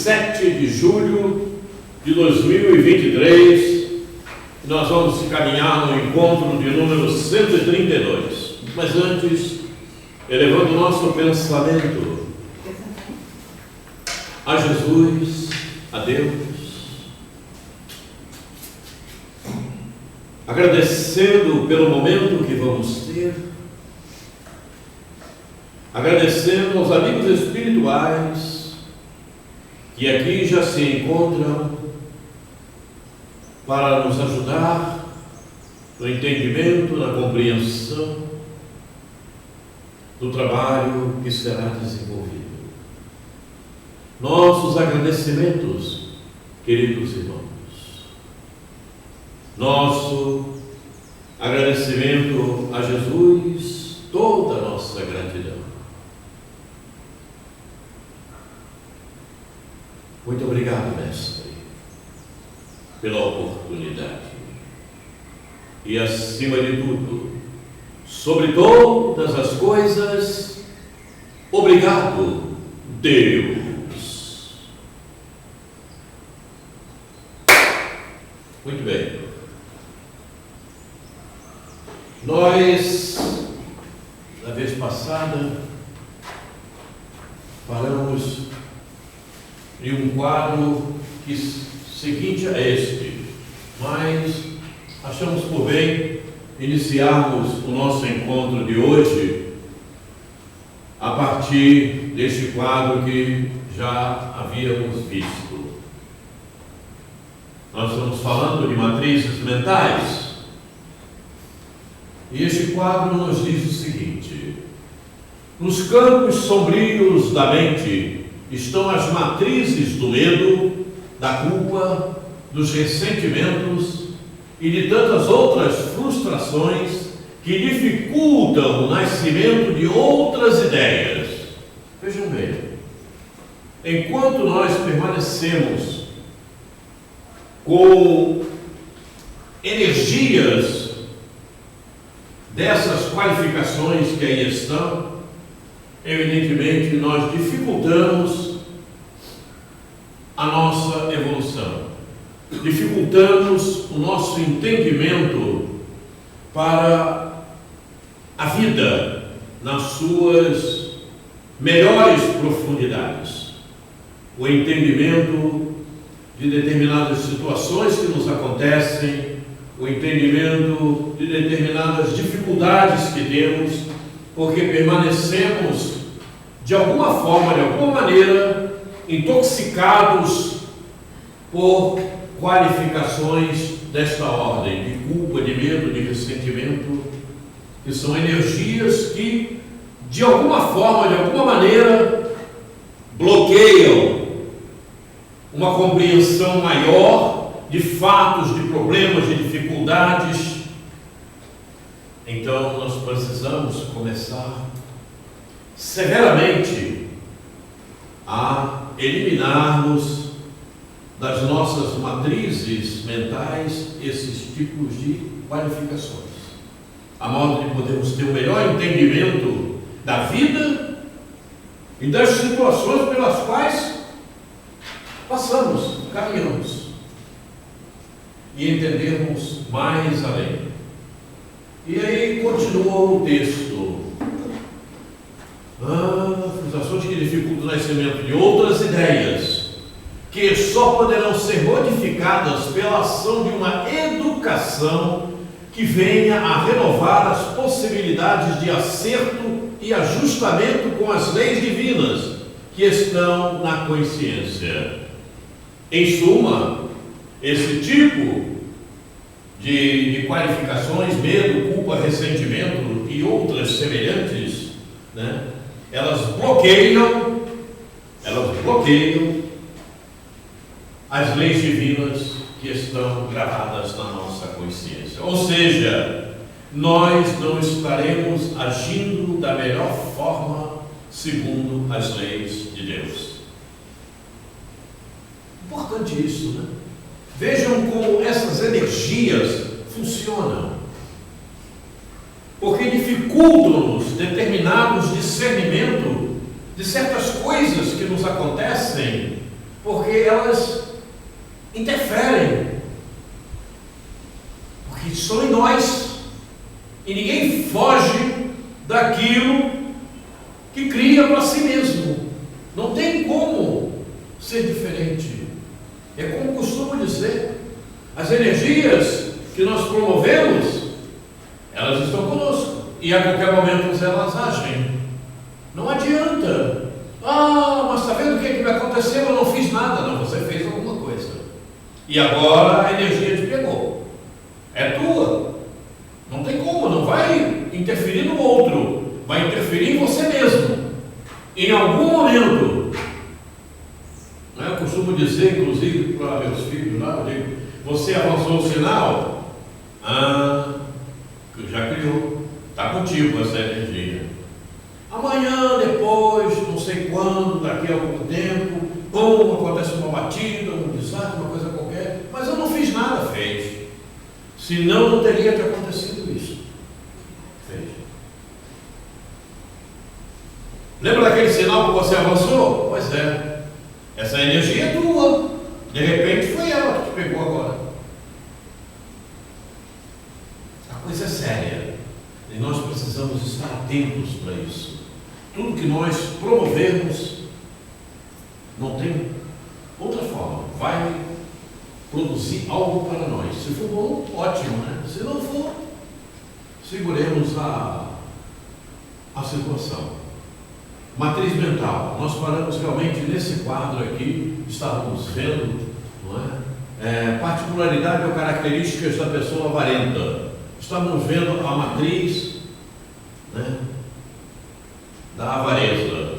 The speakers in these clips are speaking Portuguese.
7 de julho de 2023, nós vamos caminhar no encontro de número 132. Mas antes, elevando o nosso pensamento a Jesus, a Deus, agradecendo pelo momento que vamos ter, agradecendo aos amigos espirituais que aqui já se encontram para nos ajudar no entendimento, na compreensão do trabalho que será desenvolvido. Nossos agradecimentos, queridos irmãos. Nosso agradecimento a Jesus, toda a nossa gratidão. Muito obrigado, Mestre, pela oportunidade. E, acima de tudo, sobre todas as coisas, obrigado, Deus. Muito bem. Nós, na vez passada, falamos de um quadro que seguinte a este, mas achamos por bem iniciarmos o nosso encontro de hoje a partir deste quadro que já havíamos visto. Nós estamos falando de matrizes mentais, e este quadro nos diz o seguinte: nos campos sombrios da mente estão as matrizes do medo, da culpa, dos ressentimentos e de tantas outras frustrações que dificultam o nascimento de outras ideias. Vejam bem, enquanto nós permanecemos com energias dessas qualificações que aí estão, evidentemente nós dificultamos a nossa evolução, dificultamos o nosso entendimento para a vida nas suas melhores profundidades, o entendimento de determinadas situações que nos acontecem, o entendimento de determinadas dificuldades que temos, porque permanecemos de alguma forma, de alguma maneira, intoxicados por qualificações desta ordem, de culpa, de medo, de ressentimento, que são energias que, de alguma forma, de alguma maneira, bloqueiam uma compreensão maior de fatos, de problemas, de dificuldades. Então, nós precisamos começar severamente a eliminarmos das nossas matrizes mentais esses tipos de qualificações, a modo de podermos ter o melhor entendimento da vida e das situações pelas quais passamos, caminhamos, e entendermos mais além. E aí continua o texto. Frustrações que dificultam o nascimento de outras ideias, que só poderão ser modificadas pela ação de uma educação que venha a renovar as possibilidades de acerto e ajustamento com as leis divinas que estão na consciência. Em suma, esse tipo de qualificações, medo, culpa, ressentimento e outras semelhantes, né, elas bloqueiam as leis divinas que estão gravadas na nossa consciência. Ou seja, nós não estaremos agindo da melhor forma segundo as leis de Deus. Importante isso, né? Vejam como essas energias funcionam, porque dificultam-nos determinados discernimento de certas coisas que nos acontecem porque elas interferem, porque estão em nós, e ninguém foge daquilo que cria para si mesmo. Não tem como ser diferente. É como costumo dizer, as energias que nós promovemos, elas estão conosco, e a qualquer momento elas agem. Não adianta. Mas está vendo o que me aconteceu? Eu não fiz nada. Não, você fez alguma coisa. E agora a energia te pegou. É tua. Não tem como, não vai interferir no outro. Vai interferir em você mesmo. Em algum momento. Eu costumo dizer, inclusive, para meus filhos lá, eu digo, você avançou o sinal? Já criou. Está contigo essa energia. Amanhã, depois, não sei quando, daqui a algum tempo, acontece uma batida, um desastre, uma coisa qualquer, mas eu não fiz nada, fez. Senão não teria te acontecido isso. Fez. Lembra daquele sinal que você avançou? Pois é. Essa energia é tua. De repente foi ela que te pegou agora. A coisa é séria. E nós precisamos estar atentos para isso. Tudo que nós promovermos não tem outra forma. Vai produzir algo para nós. Se for bom, ótimo, né? Se não for, seguremos a situação. Matriz mental. Nós paramos realmente nesse quadro aqui, estávamos vendo, não é? Particularidade ou características da pessoa avarenta. Estamos vendo a matriz, né, da avareza.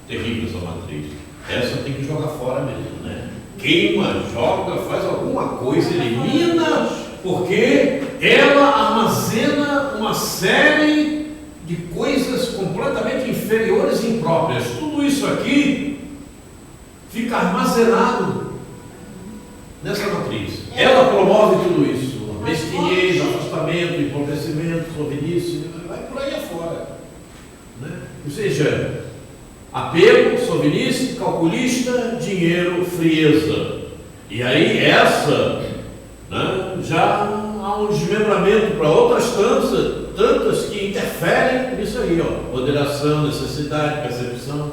Terrível essa matriz. Essa tem que jogar fora mesmo, né? Queima, joga, faz alguma coisa, elimina, porque ela armazena uma série de coisas completamente inferiores e impróprias. Tudo isso aqui fica armazenado nessa matriz. Ela promove tudo isso. Mesquinhez, afastamento, empobrecimento, sovinice, vai por aí afora. Né? Ou seja, apego, sovinice, calculista, dinheiro, frieza. E aí essa, né, já há um desmembramento para outras tantas que interferem nisso aí, ó. Moderação, necessidade, percepção.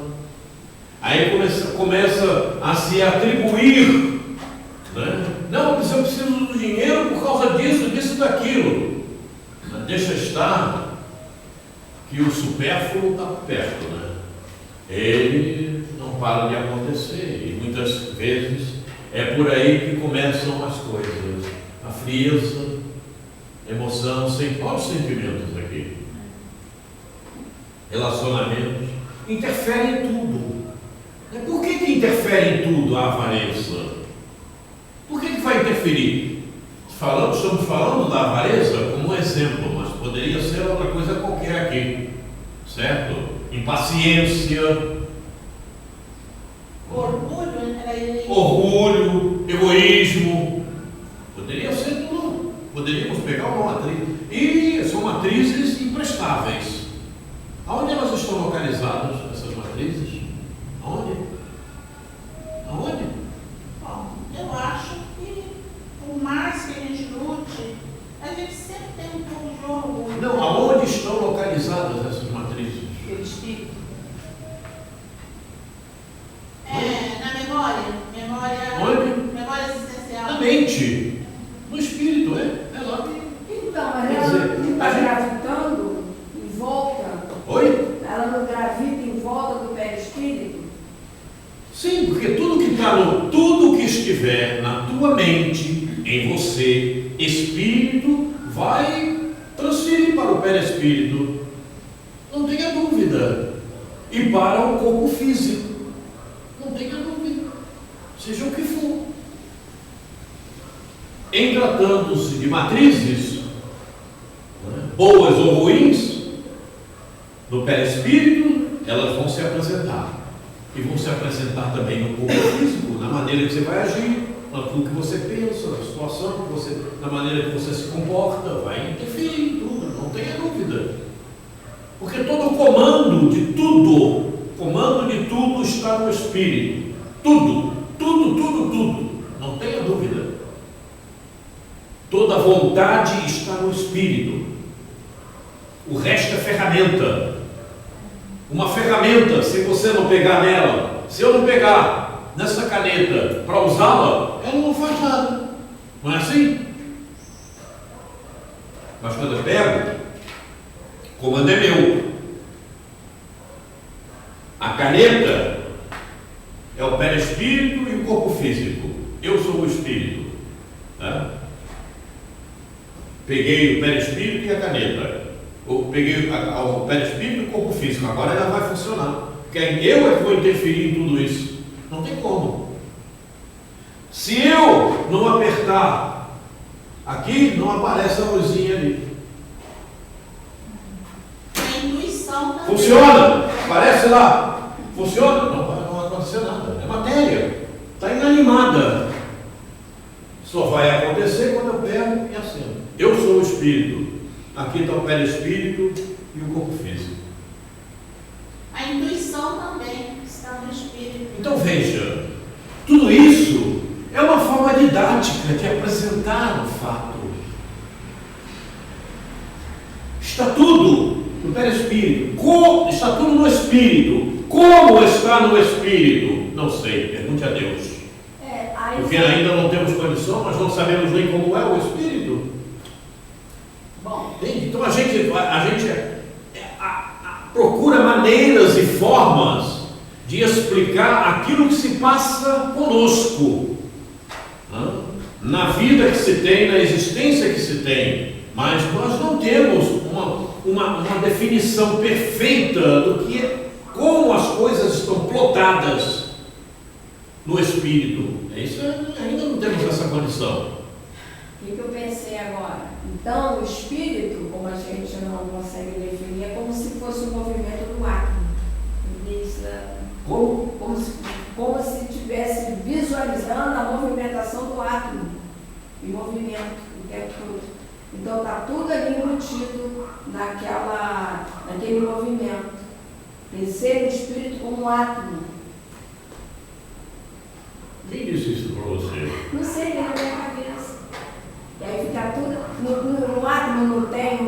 Aí começa a se atribuir, né? Não, mas eu preciso do dinheiro por causa disso, disso e daquilo. Mas deixa estar que o supérfluo está perto, né? Ele não para de acontecer, e muitas vezes é por aí que começam as coisas. A frieza, emoção, vários sentimentos aqui. Relacionamentos, interfere em tudo. Por que interfere em tudo a avareza? Por que vai interferir? Estamos falando da avareza como um exemplo, mas poderia ser outra coisa qualquer aqui, certo? Impaciência, orgulho, egoísmo, poderia ser tudo. Poderíamos pegar uma matriz, e são matrizes imprestáveis. Aonde elas estão localizadas, essas matrizes? Aonde? Bom, eu acho que por mais que a gente lute, a gente sempre tem um pouco de orgulho. Não, aonde estão localizadas essas matrizes? Espírito. Na memória. Onde? Memória existencial. Na mente. No espírito, é lá. Então, mas ela não está gravitando em volta? Oi? Ela não gravita em volta do perispírito? Sim, porque tudo que estiver na tua mente, em você, espírito, vai transferir para o perispírito. Não tenha dúvida. E para o corpo físico. Não tenha dúvida. Seja o que for. Em tratando-se de matrizes, né, boas ou ruins, no perispírito, elas vão se apresentar. E vão se apresentar também no corpo físico, na maneira que você vai agir, naquilo que você pensa, na situação, na maneira que você se comporta, vai interferir em tudo, não tenha dúvida. Porque todo o comando de tudo está no espírito. Tudo. Tudo. Não tenha dúvida. Toda vontade está no Espírito. O resto é ferramenta. Uma ferramenta, se você não pegar nela, se eu não pegar nessa caneta para usá-la, ela não faz nada. Não é assim? Mas quando eu pego, o comando é meu. A caneta é o perispírito e o corpo físico. Eu sou o espírito. Né? Peguei o perispírito e a caneta. Eu peguei o perispírito e o corpo físico. Agora ela vai funcionar. Porque eu é que vou interferir em tudo isso. Não tem como. Se eu não apertar aqui, não aparece a luzinha ali. A intuição também. Funciona? Aparece lá. Funciona? Não vai acontecer nada. É matéria. Está inanimada. Só vai acontecer quando eu pego e acendo. Eu sou o espírito. Aqui está o perispírito e o corpo físico. A intuição também está no espírito. Então veja, tudo isso é uma forma didática de apresentar o fato. Está tudo no perispírito. Está tudo no espírito. Como está no espírito? Não sei, pergunte a Deus. Porque ainda não temos condição, mas não sabemos nem como é o espírito. Bom, entende? Então a gente procura maneiras e formas de explicar aquilo que se passa conosco, na vida que se tem, na existência que se tem, mas nós não temos uma definição perfeita do que é, como as coisas estão plotadas no espírito. Isso ainda não temos essa condição. O que eu pensei agora? Então, o espírito, como a gente não consegue definir, é como se fosse o movimento do átomo. Como se estivesse visualizando a movimentação do átomo, em movimento o tempo todo. Então, está tudo ali embutido naquele movimento. Pensei no espírito como um átomo. Quem disse isso para você? Não sei, na minha cabeça. E aí fica tudo. No átomo não tem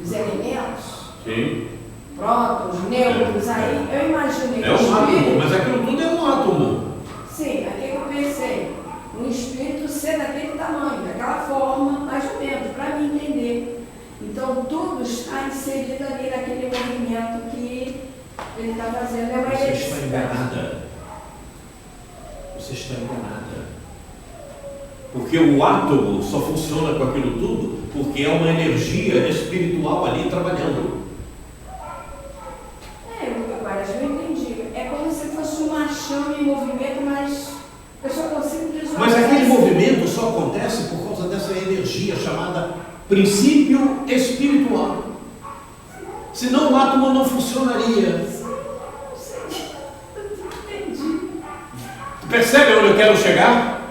os elementos? Sim. Prótons, nêutrons, aí eu imaginei. É um átomo, mas aquilo tudo é um átomo. Sim, aqui que eu pensei. Um espírito ser daquele tamanho, daquela forma, mais ou menos, para me entender. Então tudo está inserido ali naquele movimento que ele está fazendo. Você está enganada. Você está enganada. Porque o átomo só funciona com aquilo tudo porque é uma energia espiritual ali trabalhando. Eu entendi. É como se fosse uma chama em movimento, mas eu só consigo visualizar. Mas aquele movimento só acontece por causa dessa energia chamada princípio espiritual. Senão o átomo não funcionaria. Percebe onde eu quero chegar?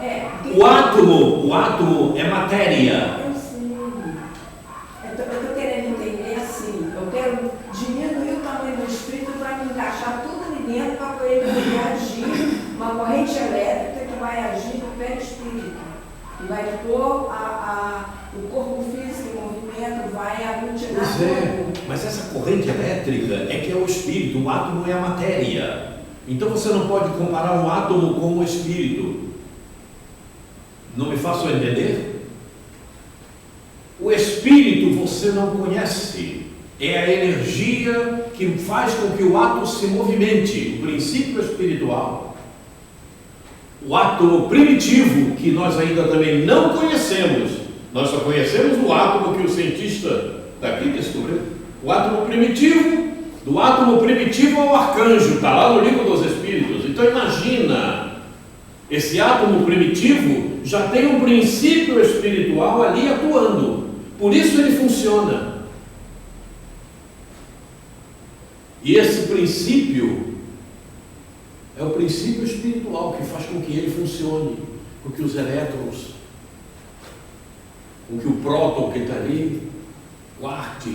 O átomo é matéria. Eu sei. Eu estou querendo entender assim. Eu quero diminuir o tamanho do espírito para me encaixar tudo ali dentro para ele reagir, uma corrente elétrica que vai agir no perispírito, que vai pôr o corpo físico em movimento, vai aglutinar tudo. Mas essa corrente elétrica é que é o espírito, o átomo é a matéria. Então você não pode comparar um átomo com o espírito. Não me faço entender? O espírito você não conhece. É a energia que faz com que o átomo se movimente, o princípio espiritual. O átomo primitivo, que nós ainda também não conhecemos. Nós só conhecemos o átomo que o cientista daqui descobriu. O átomo primitivo. Do átomo primitivo ao arcanjo, está lá no livro dos Espíritos. Então imagina, esse átomo primitivo já tem um princípio espiritual ali atuando, por isso ele funciona. E esse princípio é o princípio espiritual que faz com que ele funcione, com que os elétrons, com que o próton que está ali, quark,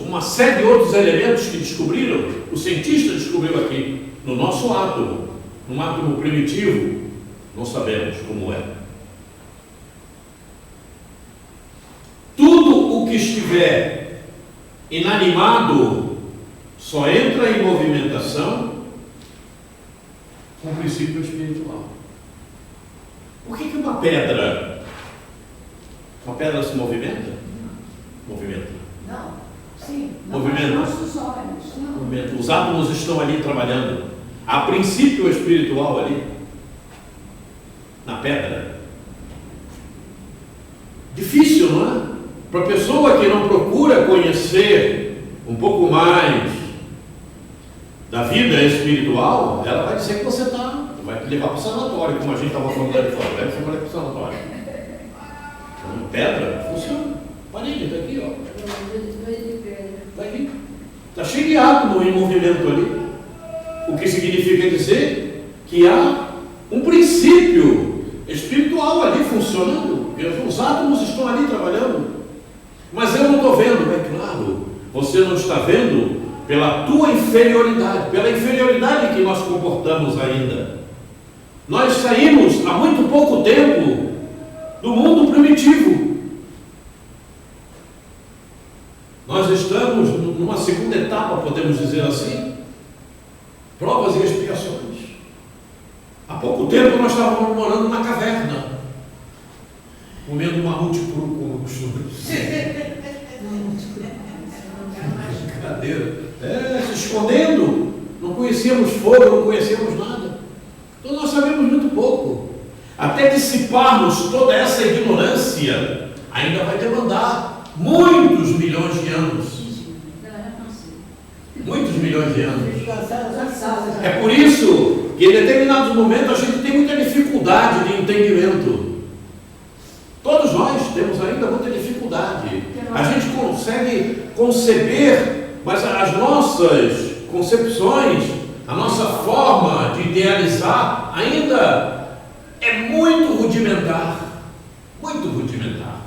uma série de outros elementos que descobriram, o cientista descobriu aqui, no nosso átomo. num átomo primitivo, não sabemos como é. Tudo o que estiver inanimado só entra em movimentação com o princípio espiritual. Por que uma pedra se movimenta? Movimenta. Não, sim. Movimenta. Nossos olhos. Não. Movimenta. Os átomos estão ali trabalhando. Há princípio espiritual ali, na pedra. Difícil, não é? Para a pessoa que não procura conhecer um pouco mais da vida espiritual, ela vai dizer que você vai te levar para o sanatório, como a gente estava falando ali fora, vai levar para o sanatório. Então, pedra, funciona. Parede, está aqui, ó. Está aqui. Está cheio de átomo em movimento ali. O que significa dizer que há um princípio espiritual ali funcionando, porque os átomos estão ali trabalhando. Mas eu não estou vendo, é claro, você não está vendo pela tua inferioridade, pela inferioridade que nós comportamos ainda. Nós saímos há muito pouco tempo do mundo primitivo. Nós estamos numa segunda etapa, podemos dizer assim, provas e expiações. Há pouco tempo nós estávamos morando na caverna, comendo mamute cru, como eu costumo dizer. Brincadeira. Se escondendo, não conhecíamos fogo, não conhecíamos nada. Então nós sabemos muito pouco. Até dissiparmos toda essa ignorância, ainda vai demandar muitos milhões de anos. Muitos milhões de anos. É por isso que em determinados momentos a gente tem muita dificuldade de entendimento. Todos nós temos ainda muita dificuldade. A gente consegue conceber, mas as nossas concepções, a nossa forma de idealizar ainda é muito rudimentar. Muito rudimentar.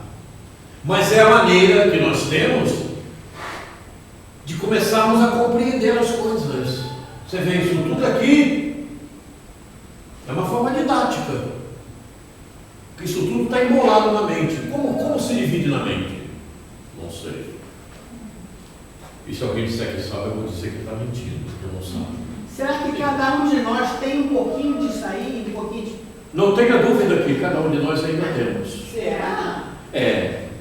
Mas é a maneira que nós temos de começarmos a compreender as coisas. Você vê isso tudo aqui, é uma forma didática. Porque isso tudo está embolado na mente. Como se divide na mente? Não sei. E se alguém disser que sabe, eu vou dizer que está mentindo, porque não sabe. Será que cada um de nós tem um pouquinho disso aí, um pouquinho de... Não tenha dúvida que cada um de nós ainda temos. Será?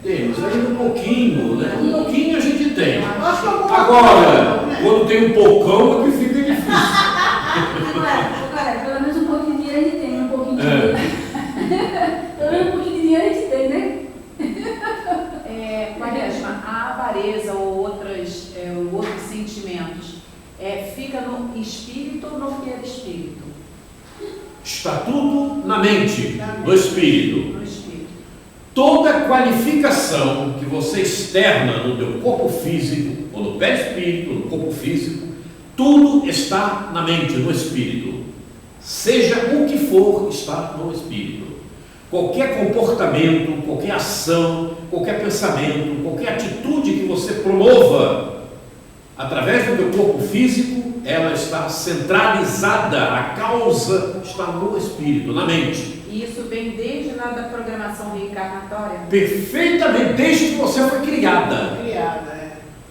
Temos ainda um pouquinho, né? Um pouquinho a gente tem. Acho que Agora, quando tem um poucão é que fica difícil. Agora, pelo menos um pouquinho de dinheiro a gente tem, um pouquinho de dinheiro. Pelo menos um pouquinho de dinheiro a gente tem, né? Quaresma, a avareza ou outros sentimentos, fica no espírito ou no perispírito? Está tudo na mente, no espírito. No espírito. Toda qualificação que você externa no teu corpo físico, ou no perispírito, no corpo físico, tudo está na mente, no espírito. Seja o que for, está no espírito. Qualquer comportamento, qualquer ação, qualquer pensamento, qualquer atitude que você promova através do teu corpo físico, ela está centralizada, a causa está no espírito, na mente. E isso vem desde lá da programação reencarnatória? Perfeitamente, desde que você foi criada.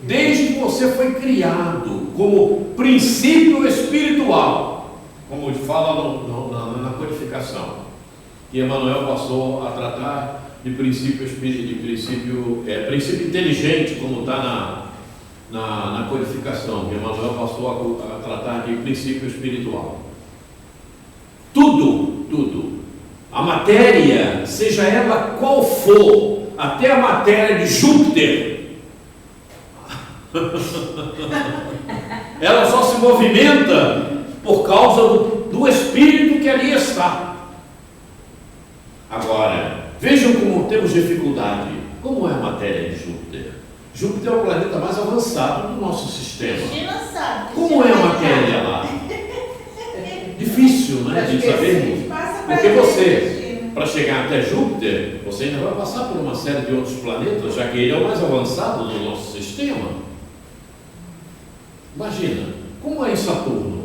Desde que você foi criado como princípio espiritual, como fala na codificação. E Emmanuel passou a tratar de princípio inteligente, como está na codificação. E Emmanuel passou a tratar de princípio espiritual. Tudo. A matéria, seja ela qual for, até a matéria de Júpiter, ela só se movimenta por causa do espírito que ali está. Agora, vejam como temos dificuldade. Como é a matéria de Júpiter? Júpiter é o planeta mais avançado do nosso sistema. Como é a matéria lá? Difícil, né, de sabermos. Porque você, para chegar até Júpiter, você ainda vai passar por uma série de outros planetas, já que ele é o mais avançado do nosso sistema. Imagina, como é em Saturno?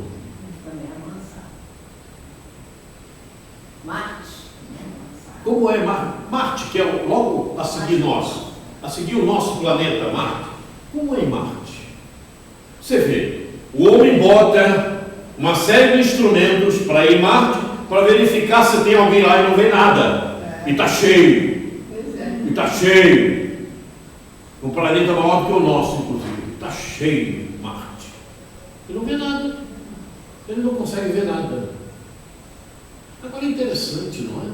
Marte. Como é Marte, que é logo a seguir o nosso planeta Marte? Como é Marte? Você vê, o homem bota uma série de instrumentos para ir em Marte, para verificar se tem alguém lá e não vê nada. E está cheio. E está cheio. Um planeta maior do que o nosso, inclusive. Está cheio Marte. Ele não vê nada. Ele não consegue ver nada. Agora é interessante, não é?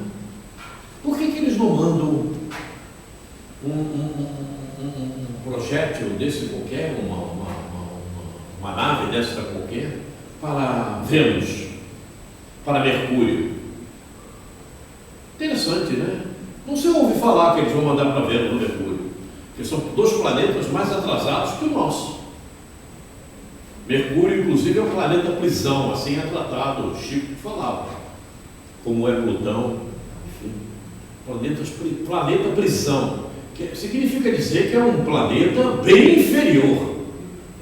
Por que eles não mandam um projétil desse qualquer, uma nave dessa qualquer, para Vênus, para Mercúrio? Interessante, né? Não se ouve falar que eles vão mandar para Vênus ou Mercúrio, porque são dois planetas mais atrasados que o nosso. Mercúrio, inclusive, é um planeta prisão, assim é tratado, o Chico falava, como é Plutão, enfim, planeta prisão, que significa dizer que é um planeta bem inferior,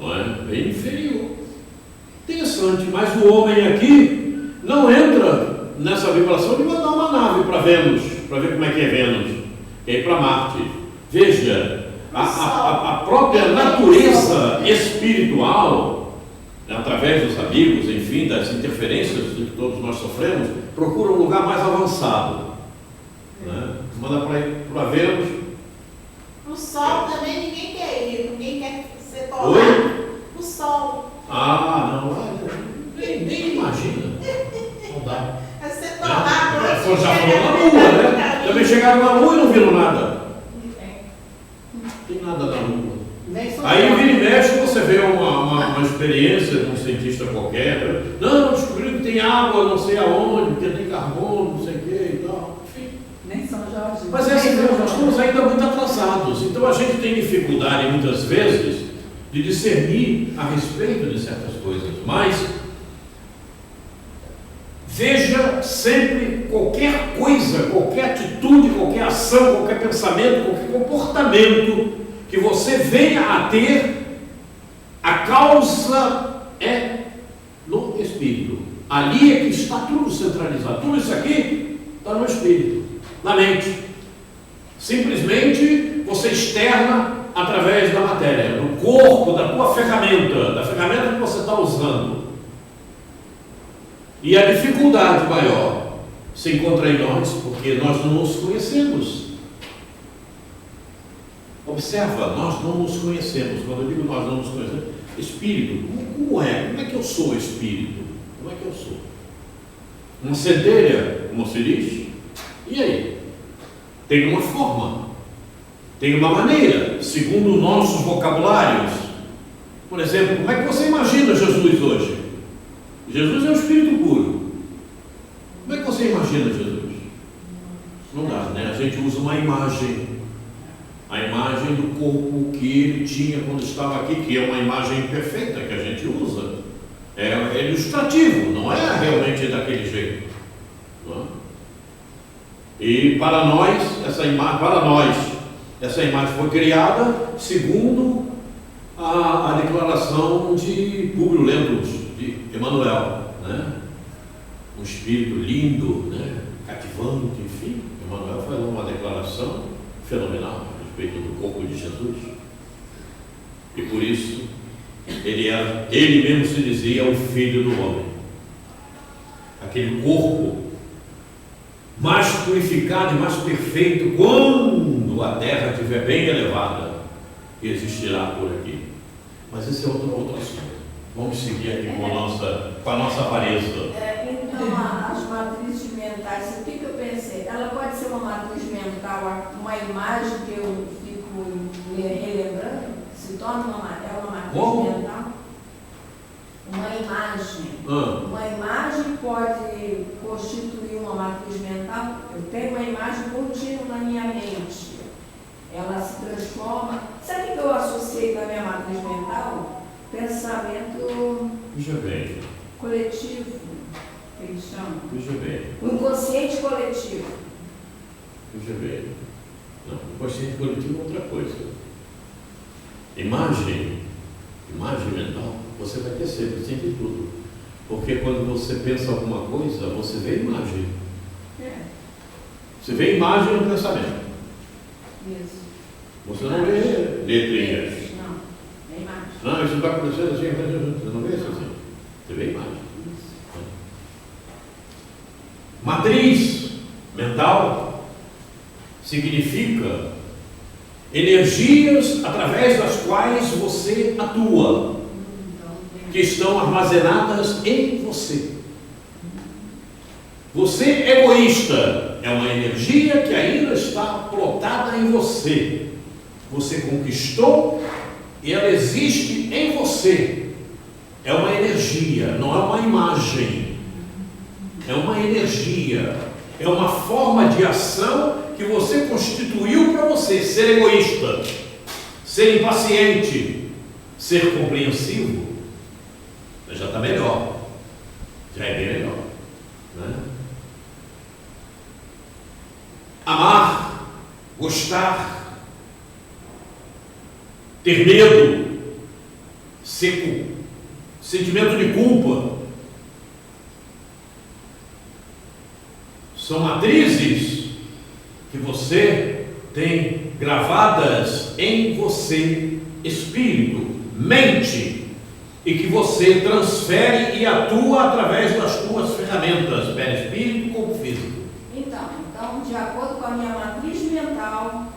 não é? Bem inferior. Interessante, mas o homem aqui não entra nessa vibração de mandar uma nave para Vênus, para ver como é que é Vênus, e aí para Marte. Veja, a própria natureza espiritual, através dos amigos, enfim, das interferências que todos nós sofremos, procura um lugar mais avançado, né? Manda para ir para Vênus. O Sol também ninguém quer ir, ninguém quer ser torrado. Oi? O Sol. Ah, não, nem imagina. Não dá. É ser torrado. Já falou na Lua, né? Também chegaram na Lua e não viram nada. Não tem nada na Lua. Aí vira e mexe, você vê uma experiência de um cientista qualquer. Não, descobriu que tem água, não sei aonde, que tem carbono, não sei o que e tal. Enfim. Nem São Jorge. Mas é assim mesmo, nós estamos ainda muito atrasados. Então a gente tem dificuldade muitas vezes de discernir a respeito de certas coisas. Mas veja sempre qualquer coisa, qualquer atitude, qualquer ação, qualquer pensamento, qualquer comportamento que você venha a ter, a causa é no espírito. Ali é que está tudo centralizado. Tudo isso aqui está no espírito, na mente. Simplesmente você externa através da matéria, do corpo, da tua ferramenta, da ferramenta que você está usando. E a dificuldade maior se encontra em nós, porque nós não nos conhecemos. Observa, nós não nos conhecemos. Quando eu digo nós não nos conhecemos, espírito, como é? Como é que eu sou espírito? Como é que eu sou? Uma centelha, como se diz? E aí? Tem uma forma, tem uma maneira, segundo nossos vocabulários. Por exemplo, como é que você imagina Jesus hoje? Jesus é um espírito puro. Como é que você imagina Jesus? Não dá, né? A gente usa uma imagem. A imagem do corpo que ele tinha quando estava aqui, que é uma imagem perfeita que a gente usa. É ilustrativo, não é realmente daquele jeito. Não é? E para nós, essa imagem foi criada segundo a declaração de Públio Lentulus, de Emmanuel, né? Um espírito lindo, né? Cativante, enfim. Emmanuel falou uma declaração fenomenal a respeito do corpo de Jesus. E por isso, ele mesmo se dizia o Filho do Homem. Aquele corpo mais purificado e mais perfeito quando a terra estiver bem elevada, existirá por aqui. Mas esse é outro assunto. Vamos seguir aqui com a nossa avareza. Então, as matrizes mentais, o que eu pensei? Ela pode ser uma matriz mental, uma imagem que eu fico relembrando? Se torna uma matriz mental? Uma imagem. Uma imagem pode constituir uma matriz mental. Eu tenho uma imagem contínua na minha mente. Ela se transforma. Sabe o que eu associei com a minha matriz mental? Pensamento coletivo, que eles chamam. O inconsciente coletivo. Não, o inconsciente coletivo é outra coisa. Imagem mental, você vai ter sempre tudo. Porque quando você pensa alguma coisa, você vê imagem. Você vê imagem no pensamento. Isso. Você não vê letrinhas. Não, é imagem. Não, isso está acontecendo assim, você não vê isso assim. Você vê imagem. Isso. Matriz mental significa energias através das quais você atua, que estão armazenadas em você. Você egoísta é uma energia que ainda está plotada em você. Você conquistou e ela existe em você. É uma energia, não é uma imagem. É uma energia. É uma forma de ação que você constituiu para você. Ser egoísta, ser impaciente, ser compreensivo, já está melhor. Já é bem melhor, né? Amar, gostar, ter medo, sentimento de culpa, são matrizes que você tem gravadas em você, espírito, mente, e que você transfere e atua através das suas ferramentas, perispírito e corpo físico. Então, de acordo com a minha matriz mental,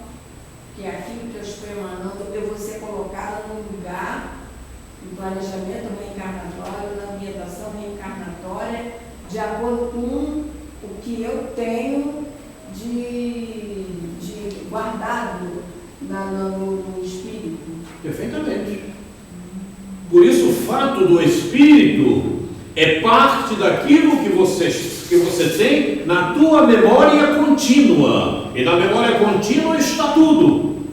que é aquilo que eu estou emanando, eu vou ser colocada num lugar, no planejamento reencarnatório, na ambientação reencarnatória, de acordo com o que eu tenho de guardado no espírito. Perfeitamente. Por isso, o fato do espírito é parte daquilo que você tem na tua memória contínua. E na memória contínua está tudo.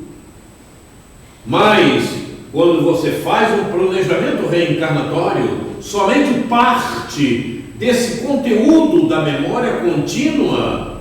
Mas, quando você faz um planejamento reencarnatório, somente parte desse conteúdo da memória contínua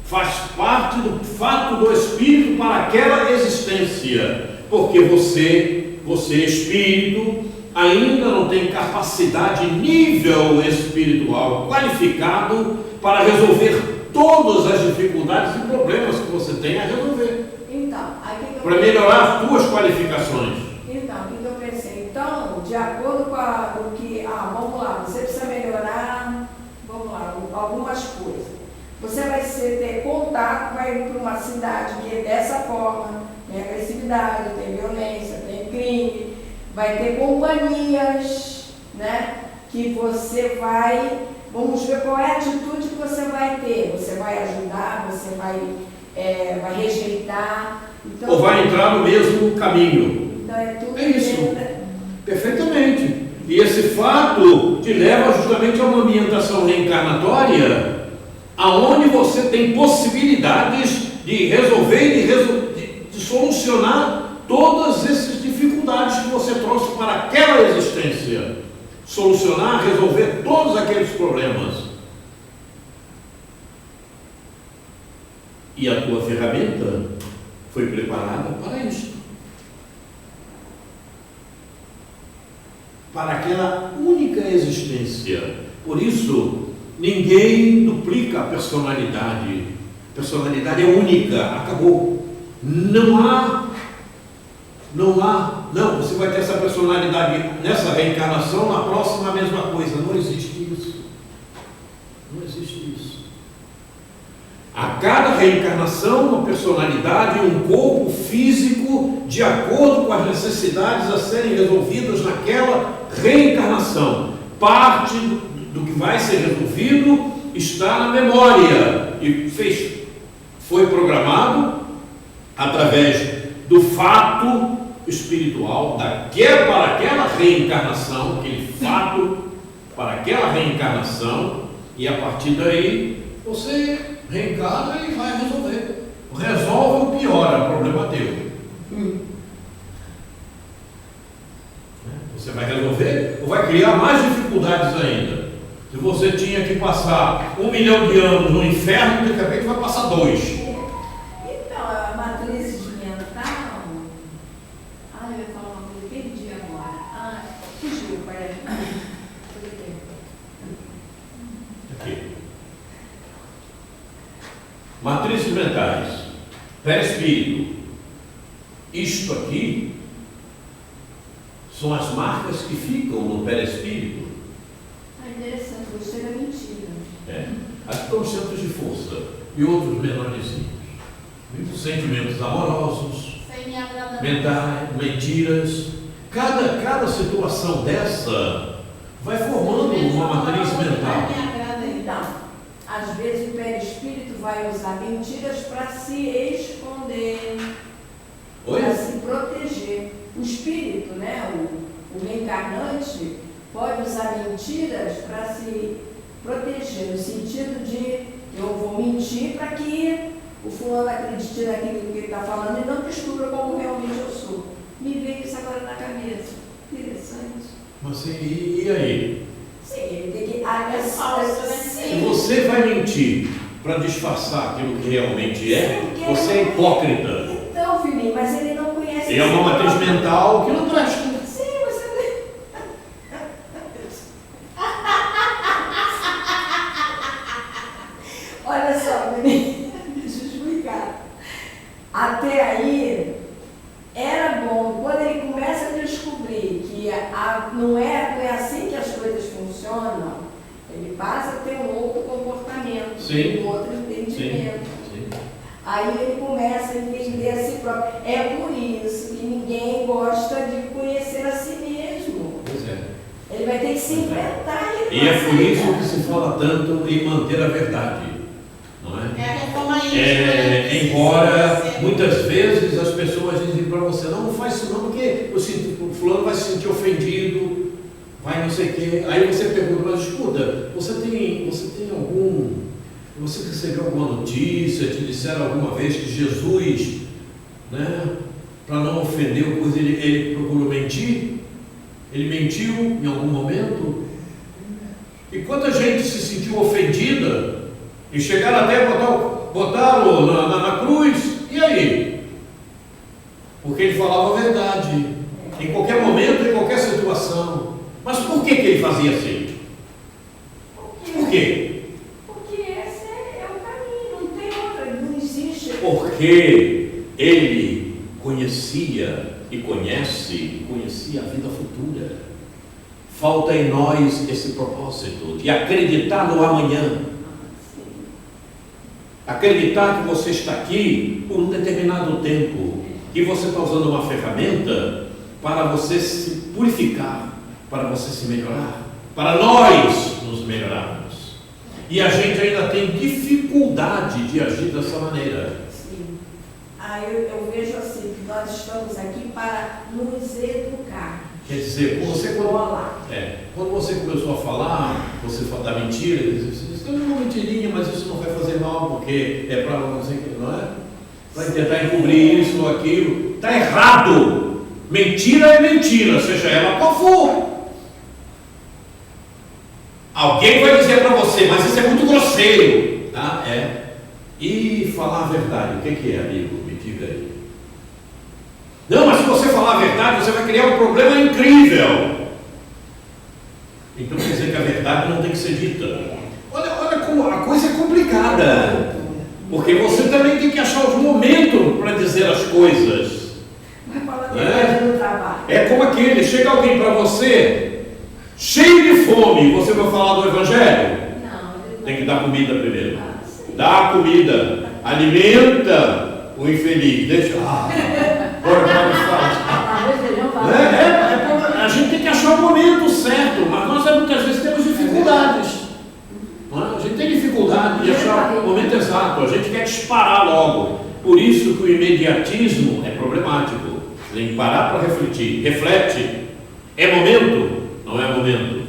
faz parte do fato do espírito para aquela existência. Porque você espírito, ainda não tem capacidade, nível espiritual qualificado para resolver todas as dificuldades e problemas que você tem a resolver. Então, para melhorar as tuas qualificações. Então, o que eu pensei? Então, de acordo com o que... vamos lá, você precisa melhorar, vamos lá, algumas coisas. Você vai ter contato, vai ir para uma cidade que é dessa forma, tem agressividade, tem violência, tem crime, vai ter companhias, né? Que você vai, vamos ver qual é a atitude que você vai ter. Você vai ajudar, você vai rejeitar. Então, ou vai entrar no mesmo caminho. Então é tudo isso. Perfeitamente. E esse fato te leva justamente a uma ambientação reencarnatória, aonde você tem possibilidades de resolver e de solucionar todas essas dificuldades que você trouxe para aquela existência. Solucionar, resolver todos aqueles problemas. E a tua ferramenta foi preparada para isso. Para aquela única existência. Por isso, ninguém duplica a personalidade. A personalidade é única, acabou. Não, você vai ter essa personalidade nessa reencarnação, na próxima a mesma coisa. Não existe isso. Não existe isso. A cada reencarnação, uma personalidade, um corpo físico, de acordo com as necessidades a serem resolvidas naquela reencarnação. Parte do que vai ser resolvido está na memória e foi programado através do fato espiritual para aquela reencarnação, aquele fato para aquela reencarnação, e a partir daí você reencarna e vai resolver. Resolve ou piora, é problema teu. Você vai resolver ou vai criar mais dificuldades ainda? Se você tinha que passar 1 milhão de anos no inferno, de repente vai passar 2. Então, a matriz mental... eu ia falar uma coisa, perdi agora. Fugiu, parece. Aqui. Matrizes mentais, perispírito. Isto aqui são as marcas que ficam no perispírito. Ah, interessante, gostei da mentira. Aqui estão os centros de força e outros menorzinhos. Sentimentos amorosos, Sem me agradar. mentais, mentiras. Cada situação dessa vai formando uma matriz mental. Então, às vezes o perispírito vai usar mentiras para se esconder, Oi? para se proteger. O espírito, né, o reencarnante, pode usar mentiras para se proteger, no sentido de eu vou mentir para que o fulano acredite naquilo que ele está falando e não descubra como realmente eu sou. Me veio isso agora na cabeça. Interessante. Mas e aí? Sim, ele tem que... falso, né? Se você vai mentir para disfarçar aquilo que realmente é, Sim, porque você é ele- hipócrita. Então, filhinho, mas ele não conhece... E é uma matriz mental que não presta. Sim, você... Olha só, menino, deixa eu explicar. Até aí, era bom. Quando ele começa a descobrir que não é assim que as coisas funcionam, ele passa a ter um outro comportamento, Sim. um outro entendimento. Sim. Aí ele começa a entender a si próprio. É por isso que ninguém gosta de conhecer a si mesmo. Pois é. Ele vai ter que se enfrentar. E é por isso que se fala tanto em manter a verdade, não é? É a reforma íntima. né? Embora Você- muitas vezes as pessoas dizem para você, não faz isso não, porque o fulano vai se sentir ofendido, vai não sei o quê. Aí você pergunta, mas escuta, você tem algum... Você recebeu alguma notícia, te disseram alguma vez que Jesus, né, para não ofender o coisa, ele procurou mentir? Ele mentiu em algum momento? E quanta gente se sentiu ofendida e chegaram até a botaram na cruz, e aí? Porque ele falava a verdade, em qualquer momento, em qualquer situação. Mas por que ele fazia assim? Por quê? Porque esse é o caminho, não tem outra, não existe. Porque ele conhecia e conhecia a vida futura. Falta em nós esse propósito de acreditar no amanhã. Acreditar que você está aqui por um determinado tempo, que você está usando uma ferramenta para você se purificar, para você se melhorar, para nós nos melhorarmos. E a gente ainda tem dificuldade de agir dessa maneira. Sim. Aí eu vejo assim, que nós estamos aqui para nos educar. Quer dizer, quando você começou a falar, você fala da mentira, isso é uma mentirinha, mas isso não vai fazer mal, porque é para não sei o que, não é? Vai tentar encobrir isso ou aquilo. Está errado! Mentira é mentira, seja ela qual for. Alguém vai dizer para você, mas isso é muito grosseiro. Tá? E falar a verdade, o que é, amigo? Me diga aí. Não, mas se você falar a verdade, você vai criar um problema incrível. Então quer dizer que a verdade não tem que ser dita. Olha como a coisa é complicada. Porque você também tem que achar os momentos para dizer as coisas. Vai falar a verdade no trabalho. É como aquele, chega alguém para você, cheio de fome, você vai falar do Evangelho? Não, Tem que dar comida primeiro. sim. Dá comida, alimenta o infeliz, deixa. Arroz, feijão, farofa. A gente tem que achar o momento certo, mas nós muitas vezes temos dificuldades. Não é? A gente tem dificuldade de achar o momento exato, a gente quer disparar logo. Por isso que o imediatismo é problemático. Tem que parar para refletir. Reflete. É momento? Não é momento.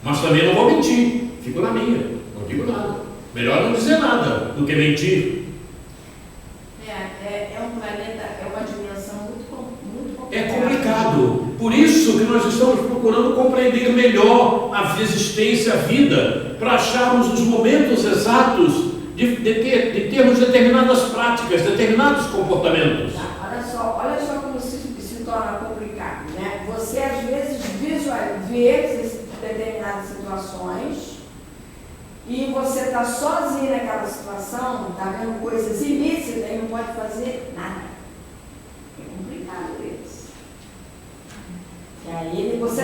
Mas também não vou mentir. Fico na minha. Não digo nada. Melhor não dizer nada do que mentir. É um planeta, é uma dimensão muito complicada. É complicado. Por isso que nós estamos procurando compreender melhor a existência, a vida, para acharmos os momentos exatos de termos determinadas práticas, determinados comportamentos. Olha só como se torna complicado, né? Você às vezes vê determinadas situações e você está sozinho naquela situação, está vendo coisas ilícitas e não pode fazer nada. É complicado isso. E aí você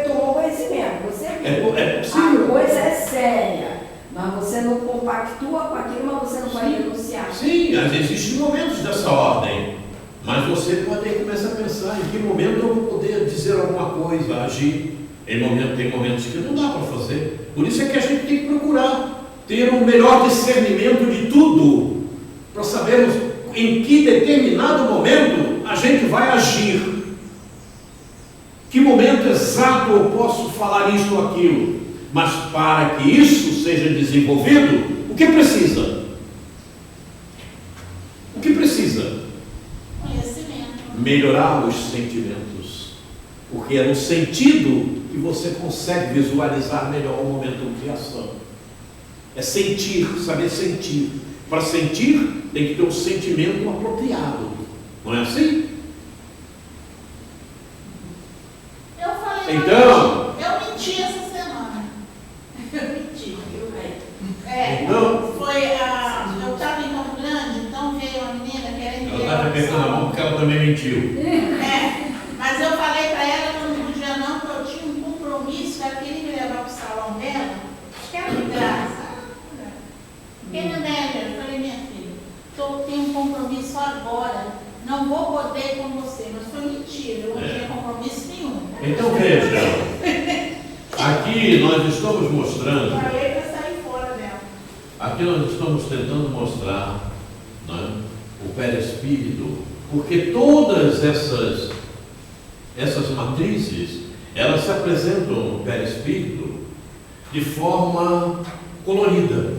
tomou conhecimento, você viu. É possível. A coisa é séria, mas você não compactua com aquilo, mas você não pode denunciar. Sim, existem momentos dessa ordem, mas você pode começar a pensar em que momento eu vou poder dizer alguma coisa, agir. Tem momentos que não dá para fazer. Por isso é que a gente tem que procurar ter um melhor discernimento de tudo, para sabermos em que determinado momento a gente vai agir. Que momento exato eu posso falar isso ou aquilo. Mas para que isso seja desenvolvido, o que precisa? O que precisa? Conhecimento. Melhorar os sentimentos. Porque é no sentido que você consegue visualizar melhor o momento de ação. É sentir, saber sentir. Para sentir, tem que ter um sentimento apropriado. Não é assim? Eu falei, Então, eu menti essa semana. Eu menti. Não. Foi eu estava em Campo Grande, então veio uma menina querendo ela está pegando na mão porque ela também mentiu. Mas eu falei para ela que eu não podia não, porque eu tinha um compromisso, ela queria me levar para o salão dela, acho que era de graça. Quem não deve? Eu falei, minha filha, eu tenho um compromisso agora, não vou poder ir com você, mas foi mentira, eu não tinha compromisso nenhum. Então veja, aqui nós estamos mostrando, Falei para sair fora dela. aqui nós estamos tentando mostrar, né, o perispírito, porque todas essas matrizes, elas se apresentam no perispírito de forma colorida,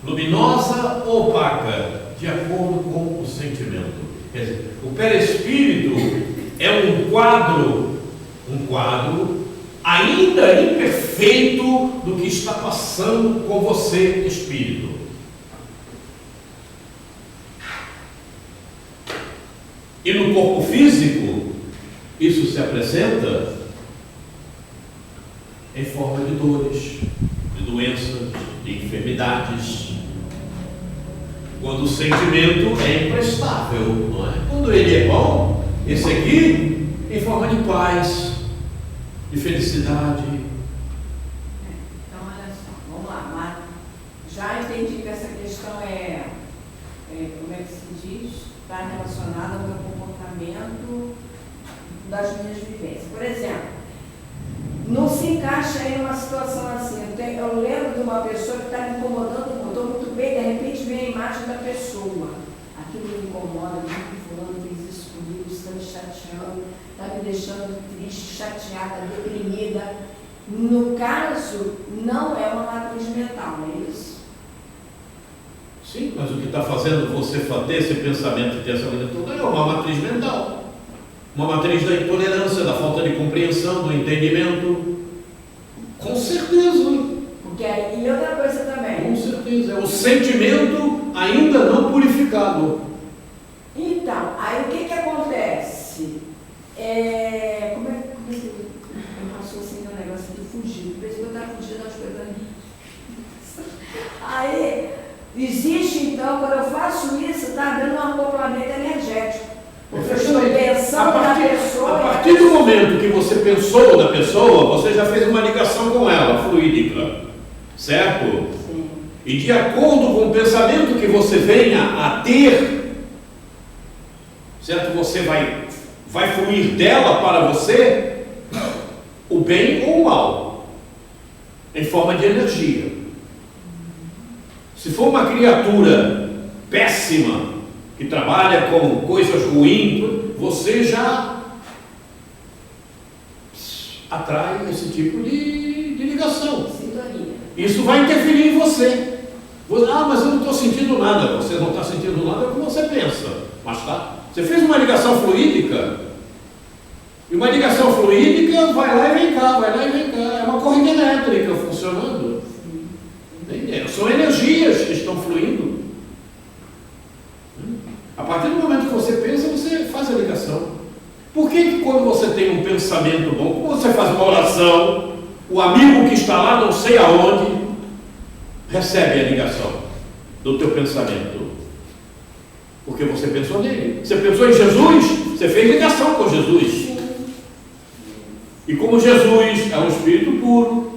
luminosa ou opaca, de acordo com o sentimento. Quer dizer, o perispírito é um quadro ainda imperfeito do que está passando com você, espírito. E no corpo físico, isso se apresenta em forma de dores, de doenças, de enfermidades. Quando o sentimento é imprestável, não é? Quando ele é bom, esse aqui, em forma de paz, de felicidade. Então, olha só, vamos lá. Mas já entendi que essa questão como é que se diz? Está relacionada ao meu comportamento das minhas vivências. Por exemplo, não se encaixa aí numa situação assim. Eu lembro de uma pessoa que está me incomodando muito, estou muito bem, de repente vem a imagem da pessoa. Aquilo me incomoda, muito fulano fez isso comigo, está me chateando, está me deixando triste, chateada, deprimida. No caso, não é uma matriz mental, não é isso? Sim, mas o que está fazendo você ter esse pensamento e ter essa vida toda é uma matriz mental. Uma matriz da intolerância, da falta de compreensão, do entendimento. Com certeza. E outra coisa também. Com certeza. É o sentimento ainda não purificado. Então, aí o que acontece? Como é que eu passou assim um negócio de fugir? Por isso que eu estava fugindo das coisas minhas. Aí, existe então, quando eu faço isso, está havendo um acoplamento energético. Porque eu estou pensando na pessoa. A partir do momento que você pensou na pessoa, você já fez uma ligação com ela, fluídica. Certo? Sim. E de acordo com o pensamento que você venha a ter, certo? Você vai fluir dela para você o bem ou o mal, em forma de energia. Se for uma criatura péssima, que trabalha com coisas ruins, você já atrai esse tipo de ligação. Sintonia. Isso vai interferir em você. Mas eu não estou sentindo nada. Você não está sentindo nada como você pensa. Mas tá. Você fez uma ligação fluídica. E uma ligação fluídica vai lá e vem cá, vai lá e vem cá. É uma corrente elétrica funcionando. Entendeu? São energias que estão fluindo. A partir do momento que você pensa, você faz a ligação. Por que quando você tem um pensamento bom, quando você faz uma oração, o amigo que está lá não sei aonde recebe a ligação do teu pensamento. Porque você pensou nele. Você pensou em Jesus, você fez ligação com Jesus. E como Jesus é um Espírito puro,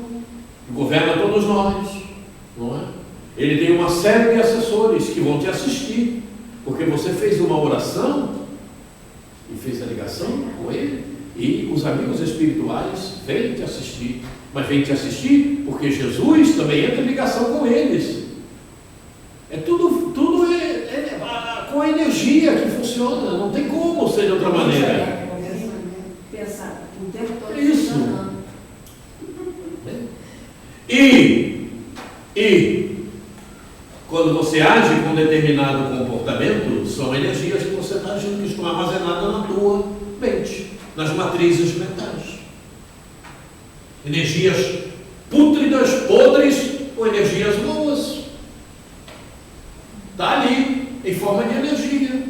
que governa todos nós, não é? Ele tem uma série de assessores que vão te assistir, porque você fez uma oração e fez a ligação com ele, e os amigos espirituais vêm te assistir. Mas vêm te assistir porque Jesus também entra em ligação com eles. É tudo com a energia que funciona, não tem como ser de outra maneira. Pensar o tempo todo. Isso. E quando você age com determinado comportamento, são energias que você está agindo, que estão armazenadas na tua mente, nas matrizes mentais. Energias pútridas, podres, ou energias boas. Está ali, em forma de energia.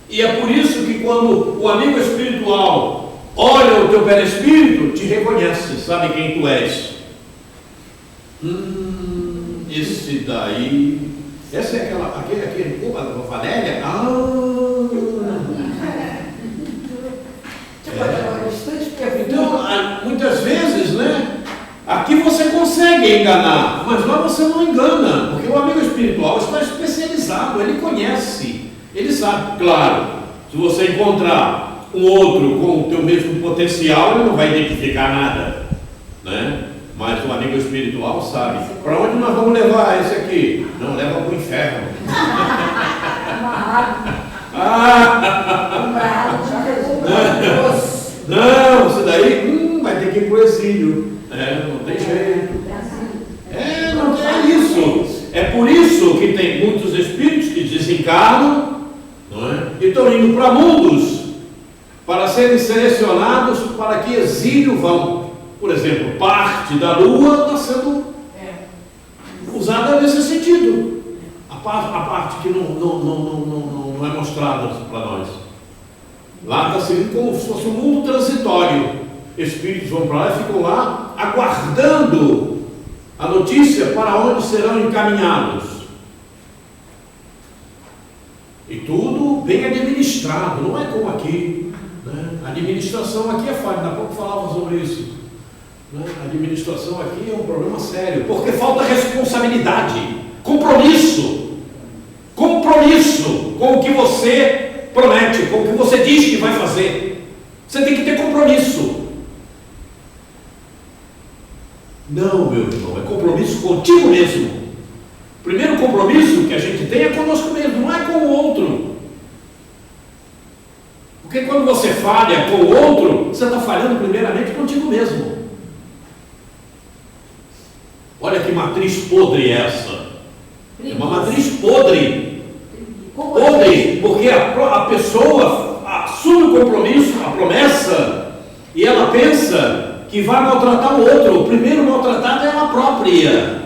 E é por isso que quando o amigo espiritual olha o teu perispírito, te reconhece, sabe quem tu és. Esse daí, essa é aquele Valéria. Então, muitas vezes, né? Aqui você consegue enganar, mas lá você não engana, porque o amigo espiritual está especializado, ele conhece, ele sabe. Claro, se você encontrar um outro com o teu mesmo potencial, ele não vai identificar nada, né? Mas o amigo espiritual sabe. Para onde nós vamos levar esse aqui? Não, leva para o inferno. Não, isso daí vai ter que ir para o exílio. Não tem jeito. Não tem isso. É por isso que tem muitos espíritos que desencarnam, não é? E estão indo para mundos para serem selecionados para que exílio vão. Por exemplo, parte da Lua está sendo usada nesse sentido. A parte que não é mostrada para nós. Lá está sendo como se fosse um mundo transitório. Espíritos vão para lá e ficam lá aguardando a notícia para onde serão encaminhados. E tudo bem administrado, não é como aqui, né? A administração aqui é falha, daqui a pouco falava sobre isso, né? A administração aqui é um problema sério, porque falta responsabilidade, compromisso com o que você promete, com o que você diz que vai fazer. Você tem que ter compromisso. Não, meu irmão, é compromisso contigo mesmo. O primeiro compromisso que a gente tem é conosco mesmo, não é com o outro. Porque quando você falha com o outro, você está falhando primeiramente contigo mesmo. Olha que matriz podre é essa. É uma matriz podre. Podre, porque a pessoa assume o compromisso, a promessa, e ela pensa que vai maltratar o outro. O primeiro maltratado é ela própria.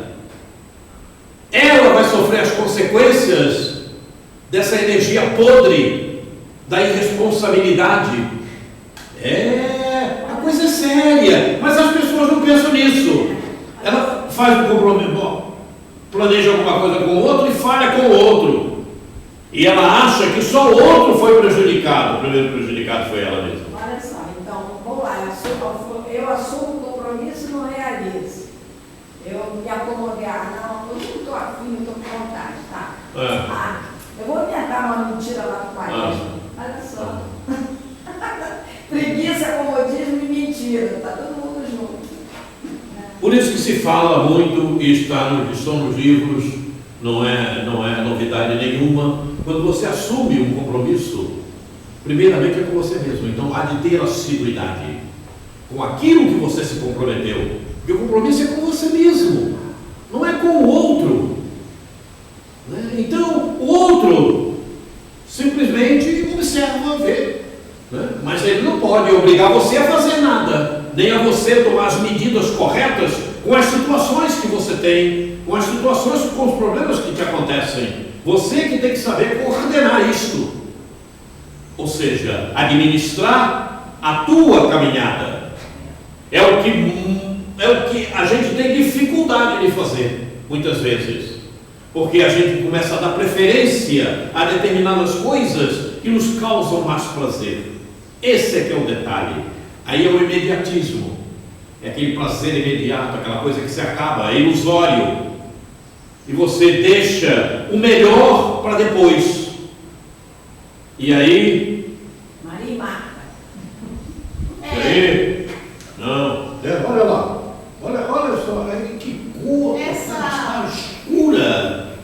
Ela vai sofrer as consequências dessa energia podre, da irresponsabilidade. A coisa é séria, mas as pessoas não pensam nisso. Ela faz um compromisso, planeja alguma coisa com o outro e falha com o outro. E ela acha que só o outro foi prejudicado. O primeiro prejudicado foi ela mesma. Olha só, então, vamos lá, eu assumo o compromisso e não realizo. Eu me acomodei, não estou afim, não estou com vontade, tá? Eu vou inventar uma mentira lá com o país. Olha só. Preguiça, comodismo e mentira, está todo mundo junto. Por isso que se fala muito, e estão nos livros, não é novidade nenhuma. Quando você assume um compromisso, primeiramente é com você mesmo. Então há de ter assiduidade com aquilo que você se comprometeu. Porque o compromisso é com você mesmo, não é com o outro, né? Então o outro simplesmente observa, vê, né? Mas ele não pode obrigar você a fazer nada, nem a você tomar as medidas corretas com as situações que você tem, com as situações, com os problemas que te acontecem. Você que tem que saber coordenar isto, ou seja, administrar a tua caminhada. É é o que a gente tem dificuldade de fazer, muitas vezes. Porque a gente começa a dar preferência a determinadas coisas que nos causam mais prazer. Esse é que é o detalhe. Aí é o imediatismo. É aquele prazer imediato, aquela coisa que se acaba, é ilusório. E você deixa o melhor para depois. E aí... Maria e Marta. Aí... Não. Olha lá. Olha só. Aí, que cor. Está escura.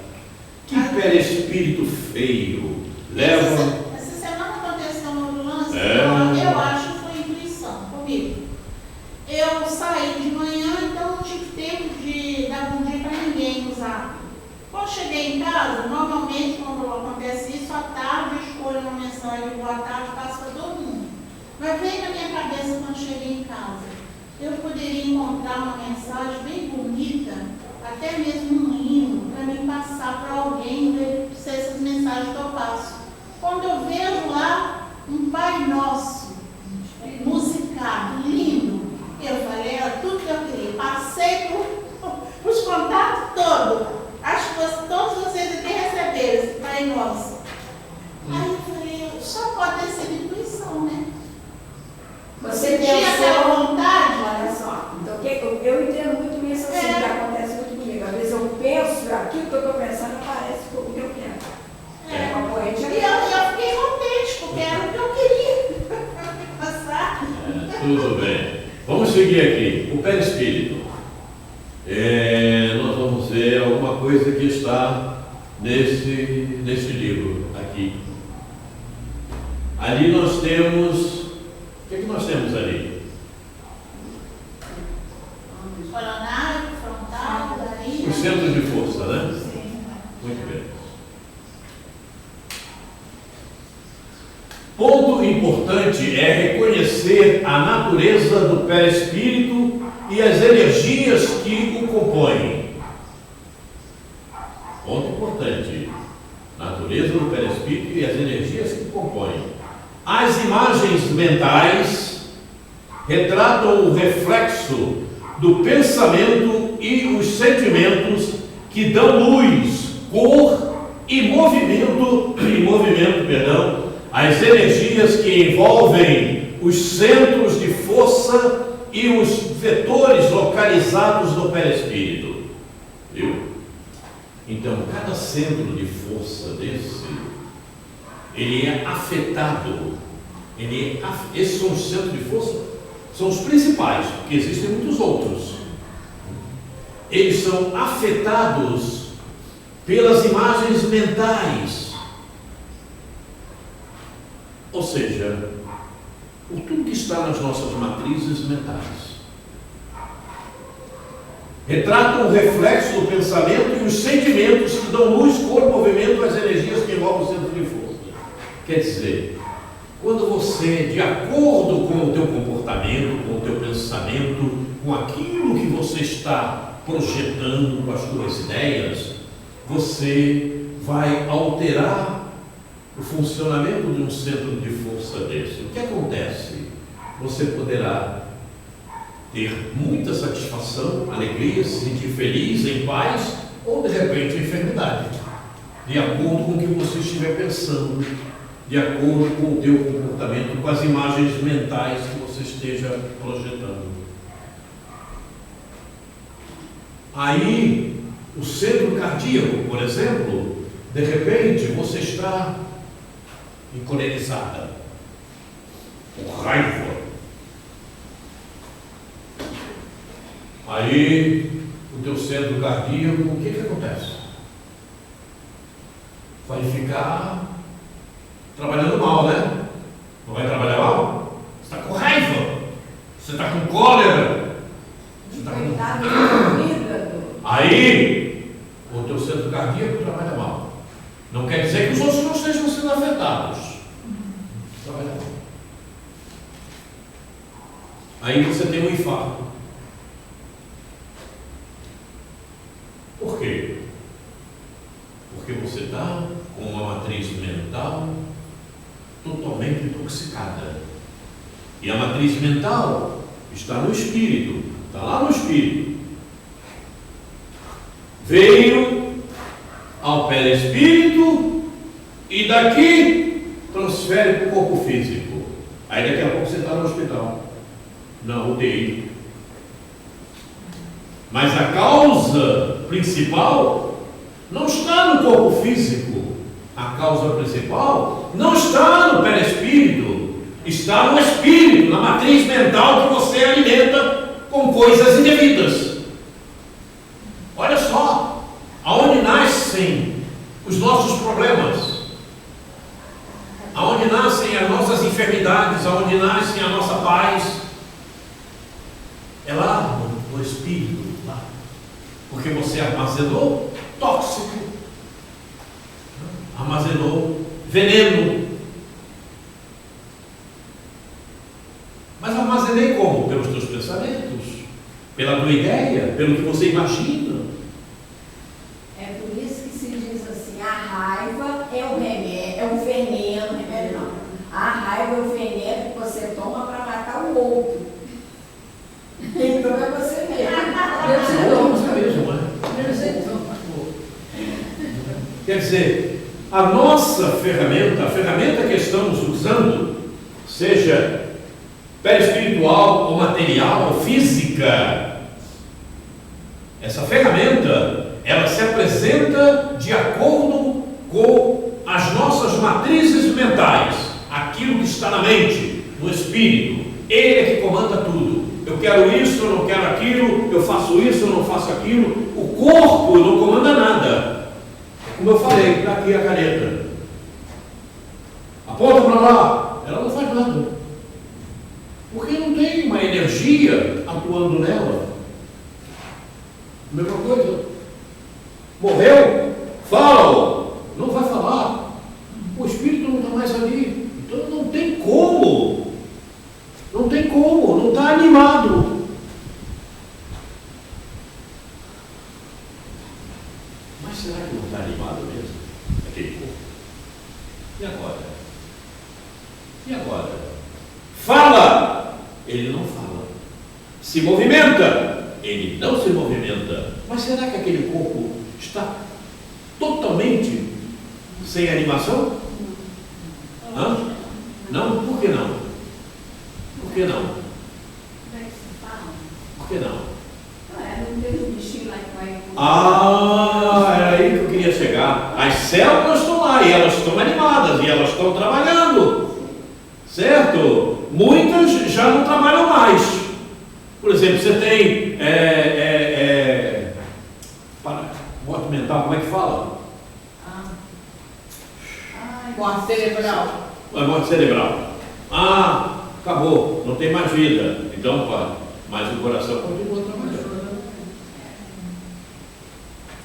Que perispírito feio. Leva... Essa semana aconteceu um outro lance. É. Eu acho que foi intuição comigo. Eu saí de manhã, então não tive tempo de dar bom dia para ninguém no Zap. Quando cheguei em casa, normalmente quando acontece isso, à tarde eu escolho uma mensagem de boa tarde, passo para todo mundo. Mas veio na minha cabeça quando cheguei em casa, eu poderia encontrar uma mensagem bem bonita, até mesmo um hino, para me passar para alguém, ver se essas mensagens que eu passo. Quando eu vejo lá um Pai Nosso, musicado, lindo, eu falei, era tudo que eu queria. Passei por os contatos todos. Acho que todos vocês aqui receberam esse Pai Nosso. Aí eu falei, só pode ter sido intuição, né? Você tinha aquela vontade? Olha só, então, eu entendo muito isso assim, que acontece muito comigo. Às vezes eu penso, aquilo que eu estou pensando aparece o que eu quero. É uma corrente. E eu fiquei contente, porque era o que eu queria passar. Tudo bem. Vamos seguir aqui. O perispírito. Nós vamos ver alguma coisa que está nesse livro aqui. Ali nós temos... O que é que nós temos ali? Coronário, frontal, nariz. Os centros de força, né? Sim. Muito bem. Ponto importante é reconhecer a natureza do perispírito e as energias que o compõem. Ponto importante. Natureza do perispírito e as energias que o compõem. As imagens mentais retratam o reflexo do pensamento e os sentimentos que dão luz, cor e movimento, as energias que envolvem os centros de força e os vetores localizados no perispírito. Viu? Então, cada centro de força desse, ele é afetado. Esses são os centros de força, são os principais, porque existem muitos outros. Eles são afetados pelas imagens mentais. Ou seja, por tudo que está nas nossas matrizes mentais. Retratam o reflexo do pensamento e os sentimentos que dão luz, cor, movimento às energias que envolvem o centro de força. Quer dizer, quando você, de acordo com o teu comportamento, com o teu pensamento, com aquilo que você está projetando com as tuas ideias, você vai alterar o funcionamento de um centro de força desse. O que acontece? Você poderá ter muita satisfação, alegria, se sentir feliz, em paz, ou de repente enfermidade, de acordo com o que você estiver pensando, de acordo com o teu comportamento, com as imagens mentais que você esteja projetando. Aí, o centro cardíaco, por exemplo, de repente você está encolerizada, com raiva. Aí, o teu centro cardíaco, o que acontece? Vai ficar trabalhando mal, né? Não vai trabalhar mal? Você está com raiva, você está com cólera, você está com... Aí, o teu centro cardíaco trabalha mal. Não quer dizer que os outros não estejam sendo afetados. Trabalha mal. Aí você tem um infarto. Por quê? Porque você está com uma matriz mental totalmente intoxicada. E a matriz mental está no espírito, está lá no espírito. Veio ao perispírito e daqui transfere para o corpo físico. Aí daqui a pouco você está no hospital, na UTI. Mas a causa principal não está no corpo físico. A causa principal não está no perispírito, está no espírito, na matriz mental que você alimenta com coisas indevidas. Olha só, aonde nascem os nossos problemas, aonde nascem as nossas enfermidades, aonde nascem a nossa paz, é lá no espírito, lá. Porque você armazenou tóxico, armazenou veneno. Mas armazenei como? Pelos teus pensamentos, pela tua ideia, pelo que você imagina. É por isso que se diz assim, a raiva é o remédio, é o veneno, remédio não. A raiva é o veneno que você toma para matar o outro. Então é você mesmo. Quer dizer, a nossa ferramenta, a ferramenta que estamos usando, seja perispiritual ou material ou física, essa ferramenta, ela se apresenta de acordo com as nossas matrizes mentais, aquilo que está na mente, no espírito. Ele é que comanda tudo. Eu quero isso, eu não quero aquilo, eu faço isso, eu não faço aquilo. O corpo não comanda nada. Como eu falei, está aqui a caneta. Aponta para lá, ela não faz nada. Porque não tem uma energia atuando nela. Mesma coisa. Morreu? Fala! Não vai falar. O espírito não está mais ali. Então não tem como. Não tem como, não está animado. Mas será que não está animado mesmo? Aquele corpo? E agora? E agora? Fala! Ele não fala. Se movimenta? Ele não se movimenta. Mas será que aquele corpo está totalmente sem animação? Hã? Não? Por que não? Por que não? Por que não? Não tem um bichinho lá que vai... Ah, era aí que eu queria chegar. As células estão lá e elas estão animadas e elas estão trabalhando. Certo? Muitas já não trabalham mais. Por exemplo, você tem morte mental, como é que fala? Morte cerebral. Morte cerebral. Acabou, não tem mais vida. Então, mas o coração continua trabalhando.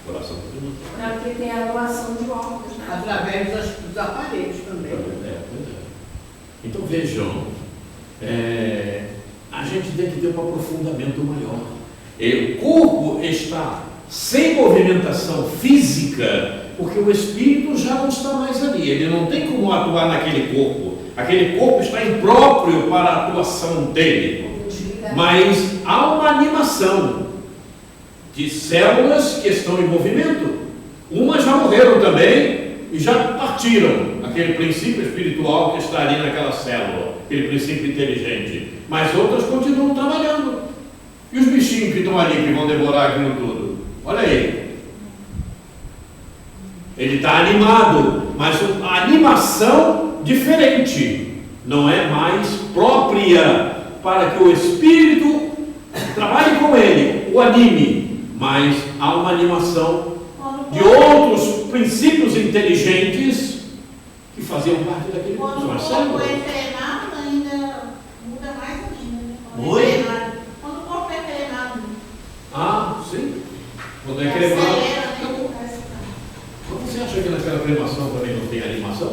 O coração continua trabalhando. Porque tem a doação de órgãos, né? Através dos aparelhos também. Pois é. Então vejam, a gente tem que ter um aprofundamento maior. O corpo está sem movimentação física, porque o espírito já não está mais ali, ele não tem como atuar naquele corpo. Aquele corpo está impróprio para a atuação dele. Mas há uma animação de células que estão em movimento. Umas já morreram também e já partiram. Aquele princípio espiritual que está ali naquela célula, aquele princípio inteligente. Mas outras continuam trabalhando. E os bichinhos que estão ali, que vão devorar aquilo tudo? Olha aí. Ele está animado, mas a animação diferente, não é mais própria para que o espírito trabalhe com ele, o anime, mas há uma animação de outros princípios inteligentes que faziam parte daquele Quando o corpo é treinado, ainda muda mais ainda. Oi? Quando o corpo é treinado. Sim. Quando é cremado. Acelera, Mas você acha que naquela cremação também não tem animação?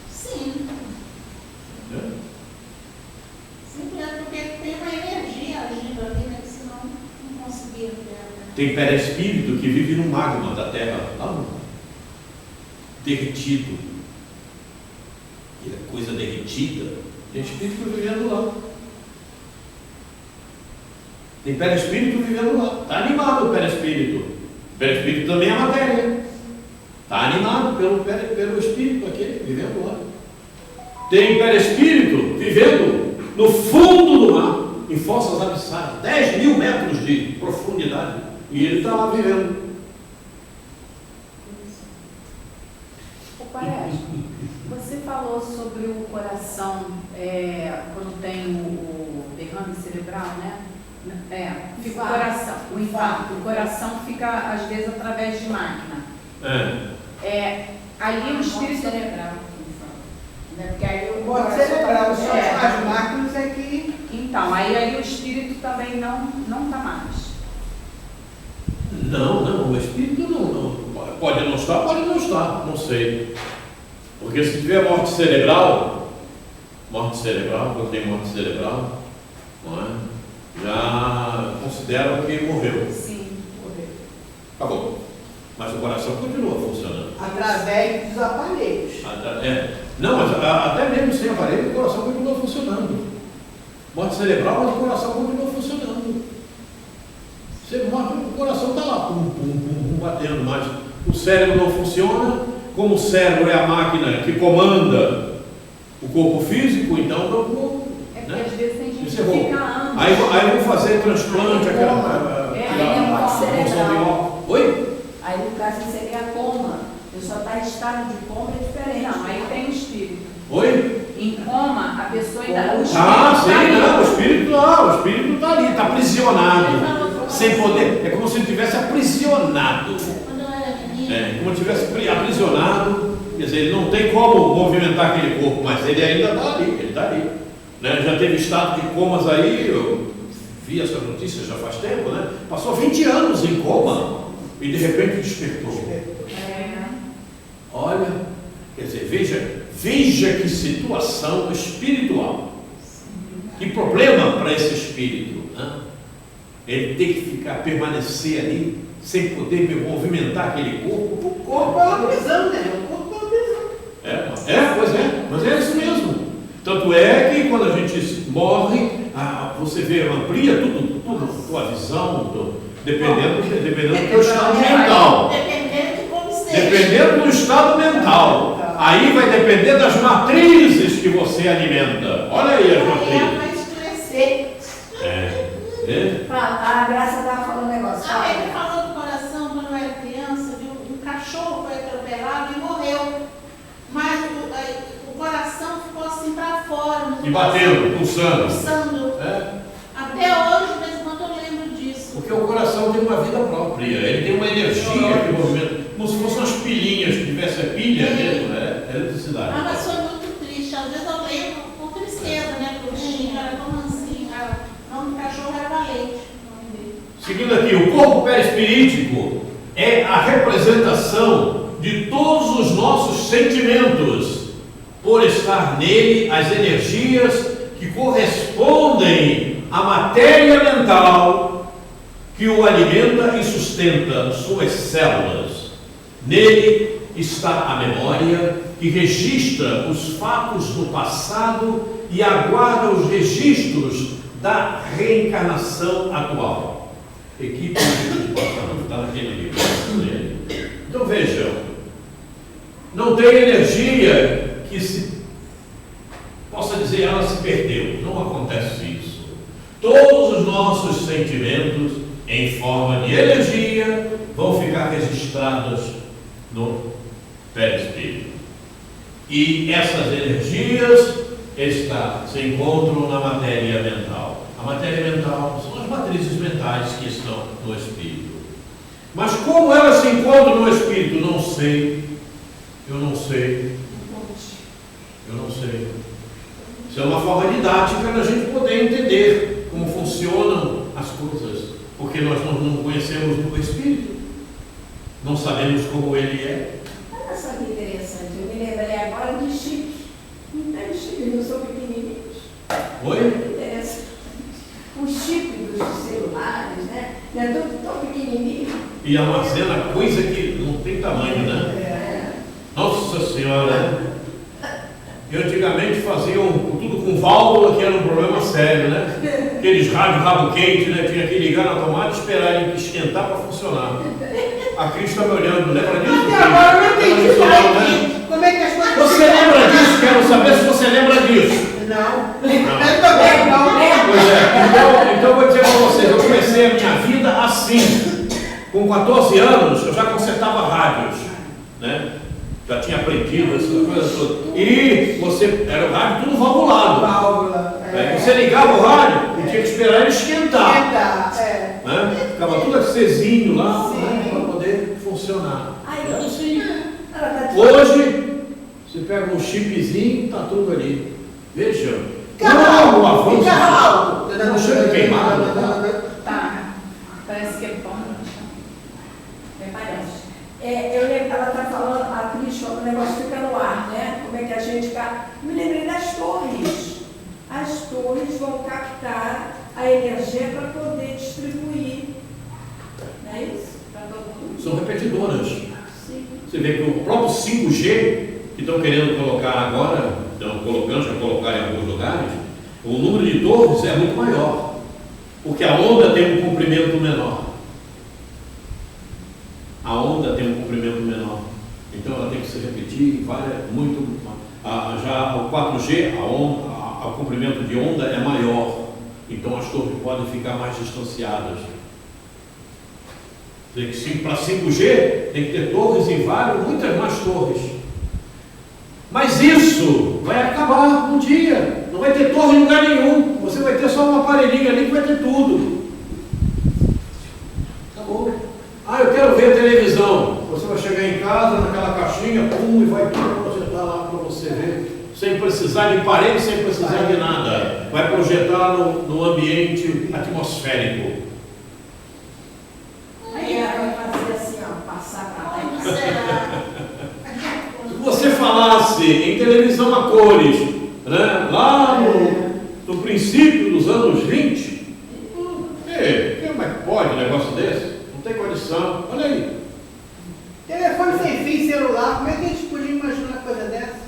Sim. Simplesmente porque tem uma energia agindo ali, né? Que senão não conseguia criar. Tem perispírito que vive no magma da terra, lá derretido. Aquela coisa derretida. Tem espírito vivendo lá. Tem perispírito vivendo lá. Está animado o perispírito. O perispírito também é matéria. Está animado pelo espírito aquele vivendo lá. Tem perispírito vivendo no fundo do mar, em fossas abissais, 10.000 metros de profundidade. E ele está lá vivendo. Parece. Você falou sobre o coração, quando tem o derrame cerebral, né? Fica o coração, o infarto. O coração fica, às vezes, através de máquina. Ali o espírito cerebral. Porque aí o Morte cerebral, cerebral, as máquinas é que... Então, aí o espírito também não está mais. Não, o espírito não. Pode não estar, não sei. Porque se tiver morte cerebral, quando tem morte cerebral, não é? Já consideram que morreu. Sim, morreu. Acabou. Mas o coração continua funcionando. Através dos aparelhos. Não, mas até mesmo sem aparelho, o coração continua funcionando. Morte cerebral, mas o coração continua funcionando. Você morre, o coração está lá, batendo, mas o cérebro não funciona. Como o cérebro é a máquina que comanda o corpo físico, então não. Porque às vezes tem gente que Encerrou. fica anos. Aí vão fazer transplante, morte cerebral. Oi? Aí no caso seria coma. A pessoa está em estado de coma, é diferente. Não, aí tem o espírito. Oi? Em coma, a pessoa ainda. O espírito o espírito está ali, está aprisionado. Sem poder. É como se ele estivesse aprisionado. Quando eu era menina, Como se estivesse aprisionado. Quer dizer, ele não tem como movimentar aquele corpo, mas ele ainda está ali, ele está ali. Né? Já teve estado de comas aí, eu vi essa notícia já faz tempo, né? Passou 20 anos em coma e de repente despertou. Olha, quer dizer, veja que situação espiritual. Que problema para esse espírito, né? Ele tem que permanecer ali, sem poder movimentar aquele corpo. o corpo é uma prisão, né? O corpo é uma prisão. Pois é, mas é isso mesmo. Tanto é que quando a gente morre, você vê, amplia tudo tua visão, dependendo do teu estado mental. Dependendo de como seja. Dependendo do estado mental. Aí vai depender das matrizes que você alimenta. Olha aí as Ela matrizes. vai escurecer. A Graça estava falando um negócio. Ele falou do coração quando eu era criança, viu? Um cachorro foi atropelado e morreu. Mas o coração ficou assim para fora. E batendo, pulsando. Até hoje, de vez em quando eu lembro disso. Porque o coração tem uma vida própria. Ele tem uma energia que movimenta. Como se fossem umas pilhinhas, que tivesse a pilha mesmo, eletricidade. Mas foi muito triste. Às vezes eu lembro com tristeza, né? Porque o bichinho era tão mansinho. O nome do cachorro era Valente. Seguindo aqui, o corpo perispirítico é a representação de todos os nossos sentimentos, por estar nele as energias que correspondem à matéria mental que o alimenta e sustenta suas células. Nele está a memória que registra os fatos do passado e aguarda os registros da reencarnação atual. Equipe de passado, está naquele livro. Então vejam, não tem energia que se possa dizer ela se perdeu. Não acontece isso. Todos os nossos sentimentos em forma de energia vão ficar registrados no perispírito. E essas energias se encontram na matéria mental. A matéria mental são as matrizes mentais que estão no espírito. Mas como elas se encontram no espírito? Não sei. Eu não sei. Isso é uma forma didática para a gente poder entender como funcionam as coisas. Porque nós não conhecemos o espírito. Não sabemos como ele é. Olha só que interessante. Eu me lembrei agora de chips. Não tem chips, não são pequenininhos. Oi? Interessante. Os chips dos celulares, né? Não é tudo tão pequenininho. E armazena coisa que não tem tamanho, né? Nossa Senhora! E antigamente faziam tudo com válvula, que era um problema sério, né? Aqueles rádios rabo quente, né? Tinha que ligar na tomada e esperar ele esquentar para funcionar. A Cris está me olhando, lembra disso? Até agora eu não entendi isso aqui. Como é que as coisas... Você lembra disso? Quero saber se você lembra disso. Não. Pois é, então eu vou dizer para vocês, eu comecei a minha vida assim. Com 14 anos, eu já consertava rádios, né? Já tinha aprendido essas coisas todas. E você, era o rádio tudo valvulado. Válvula. Você ligava o rádio e tinha que esperar ele esquentar. É. Ficava tudo acesinho lá, Sim. né, para poder funcionar. Aí, Era assim. ela tá Hoje, você pega um chipzinho, tá tudo ali. Veja. Carro, o avanço. carro. Não chega queimado. Tá. Parece que é bom. Parece. Eu lembro, ela está falando, a Cris falou, o negócio fica no ar, né? Como é que a gente fica. Me lembrei das torres. As torres vão captar a energia para poder distribuir. Não é isso? Para todo mundo. São repetidoras. Sim. Você vê que o próprio 5G, que estão querendo colocar agora, estão colocando, já colocaram em alguns lugares, o número de torres é muito maior. Porque a onda tem um comprimento menor. A onda tem um comprimento menor. Então ela tem que se repetir, já o 4G, o comprimento de onda é maior. Então as torres podem ficar mais distanciadas. Para 5G tem que ter torres em muitas mais torres. Mas isso vai acabar um dia. Não vai ter torre em lugar nenhum. Você vai ter só um aparelhinho ali que vai ter tudo. Acabou. Eu quero ver a televisão. Você vai chegar em casa, naquela caixinha, e vai tudo projetar lá para você ver. Sem precisar de parede, sem precisar de nada. Vai projetar no ambiente atmosférico. Aí ela vai fazer assim, ó, passar para lá e Será? Se você falasse em televisão a cores, né, lá no princípio dos anos 20, como é que pode um negócio desse? Não tem condição. Olha aí. Telefone sem fio, celular, como é que a gente podia imaginar uma coisa dessa?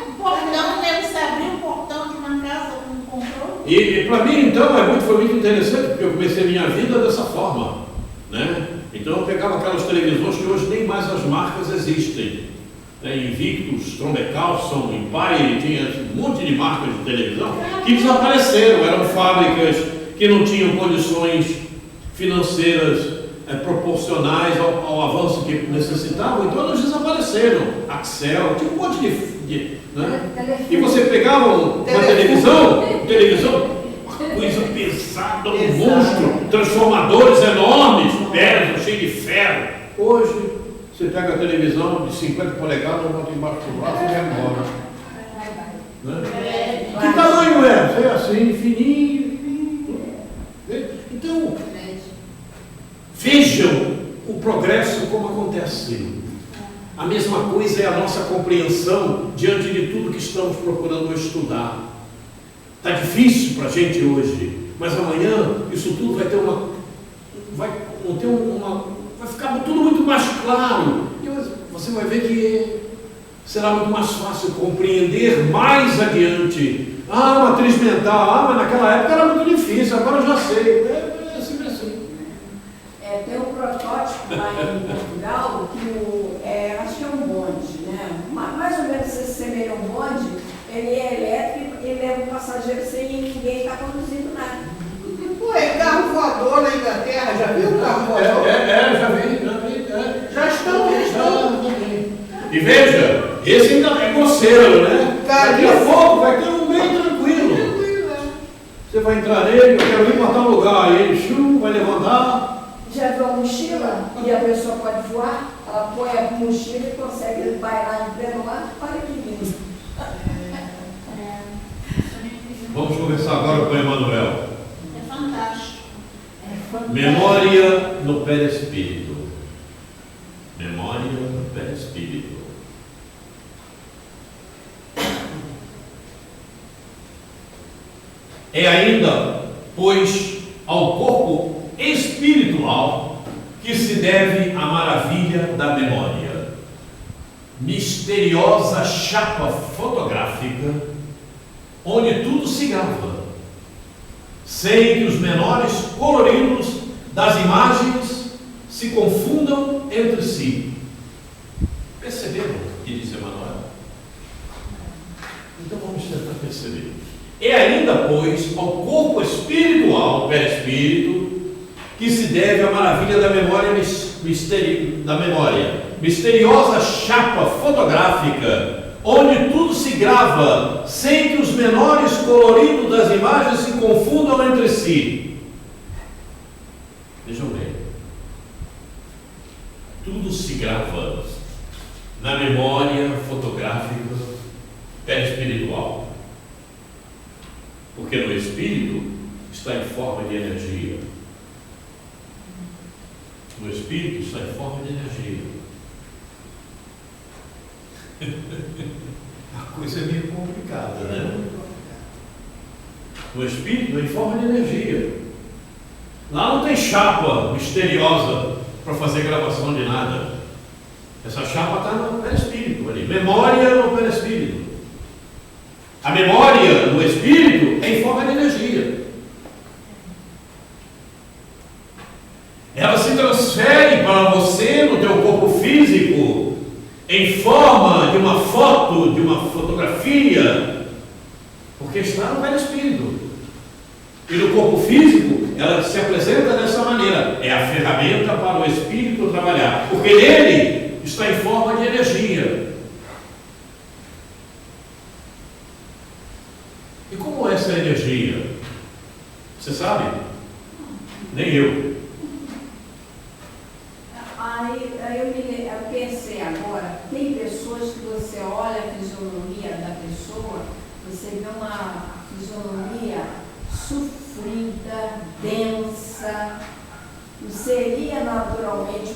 Um portão, deve se abrir um portão de uma casa com um controle. E para mim, então, foi muito interessante, porque eu comecei a minha vida dessa forma, né? Então eu pegava aquelas televisões que hoje nem mais as marcas existem, né? Invictus, Strong Carlson, Empire, tinha um monte de marcas de televisão que desapareceram, eram fábricas que não tinham condições financeiras proporcionais ao avanço que necessitavam, então elas desapareceram. Axel, tinha um monte de né? E você pegava uma televisão, coisa pesada, um monstro, transformadores enormes, cheios de ferro. Hoje, você pega a televisão de 50 polegadas, bota embaixo do braço e vai embora. Né? Que tamanho é? É assim, fininho. Então, vejam o progresso como acontece. A mesma coisa é a nossa compreensão diante de tudo que estamos procurando estudar. Está difícil para a gente hoje, mas amanhã isso tudo vai ficar tudo muito mais claro. E você vai ver que será muito mais fácil compreender mais adiante. Matriz mental, mas naquela época era muito difícil, agora eu já sei. É sempre assim. Tem um protótipo lá em Portugal que acho que é um bonde, né? Mais ou menos se semelha a um bonde, ele é elétrico e leva o passageiro sem ninguém estar conduzindo nada. Carro voador na Inglaterra, já viu o carro voador? Já vi. Já estão. E veja, esse ainda é grosseiro, né? Daqui a pouco vai ter um bem tranquilo. Você vai entrar nele, eu quero ir para tal lugar, aí ele vai levantar. Já viu a mochila? E a pessoa pode voar, ela põe a mochila e consegue bailar em pleno ar. Olha que lindo. Vamos conversar agora com o Emanuel. É fantástico. Memória no perispírito. Memória no perispírito. É ainda, pois, ao corpo espiritual que se deve a maravilha da memória. Misteriosa chapa fotográfica onde tudo se grava, sem que os menores coloridos das imagens se confundam entre si. Perceberam o que diz Emmanuel? Então vamos tentar perceber. É ainda, pois, ao corpo espiritual, perispírito, que se deve a maravilha da memória misteriosa chapa fotográfica, onde tudo se grava, sem que os menores coloridos das imagens se confundam entre si. Vejam bem. Tudo se grava na memória fotográfica perispiritual. Porque no espírito está em forma de energia. No espírito está em forma de energia. A coisa é meio complicada, né? No espírito é em forma de energia. Lá não tem chapa misteriosa para fazer gravação de nada. Essa chapa está no perispírito ali. Memória no perispírito. A memória no espírito é em forma de energia. Ela se transfere para você no teu corpo físico em forma de uma foto, de uma fotografia, porque está no perispírito. E no corpo físico, ela se apresenta dessa maneira. É a ferramenta para o espírito trabalhar, porque nele está em forma de energia. E como é essa energia? Você sabe? Nem eu. Eu pensei agora, tem pessoas que você olha a fisionomia da pessoa, você vê uma fisionomia sofrida, densa, não seria naturalmente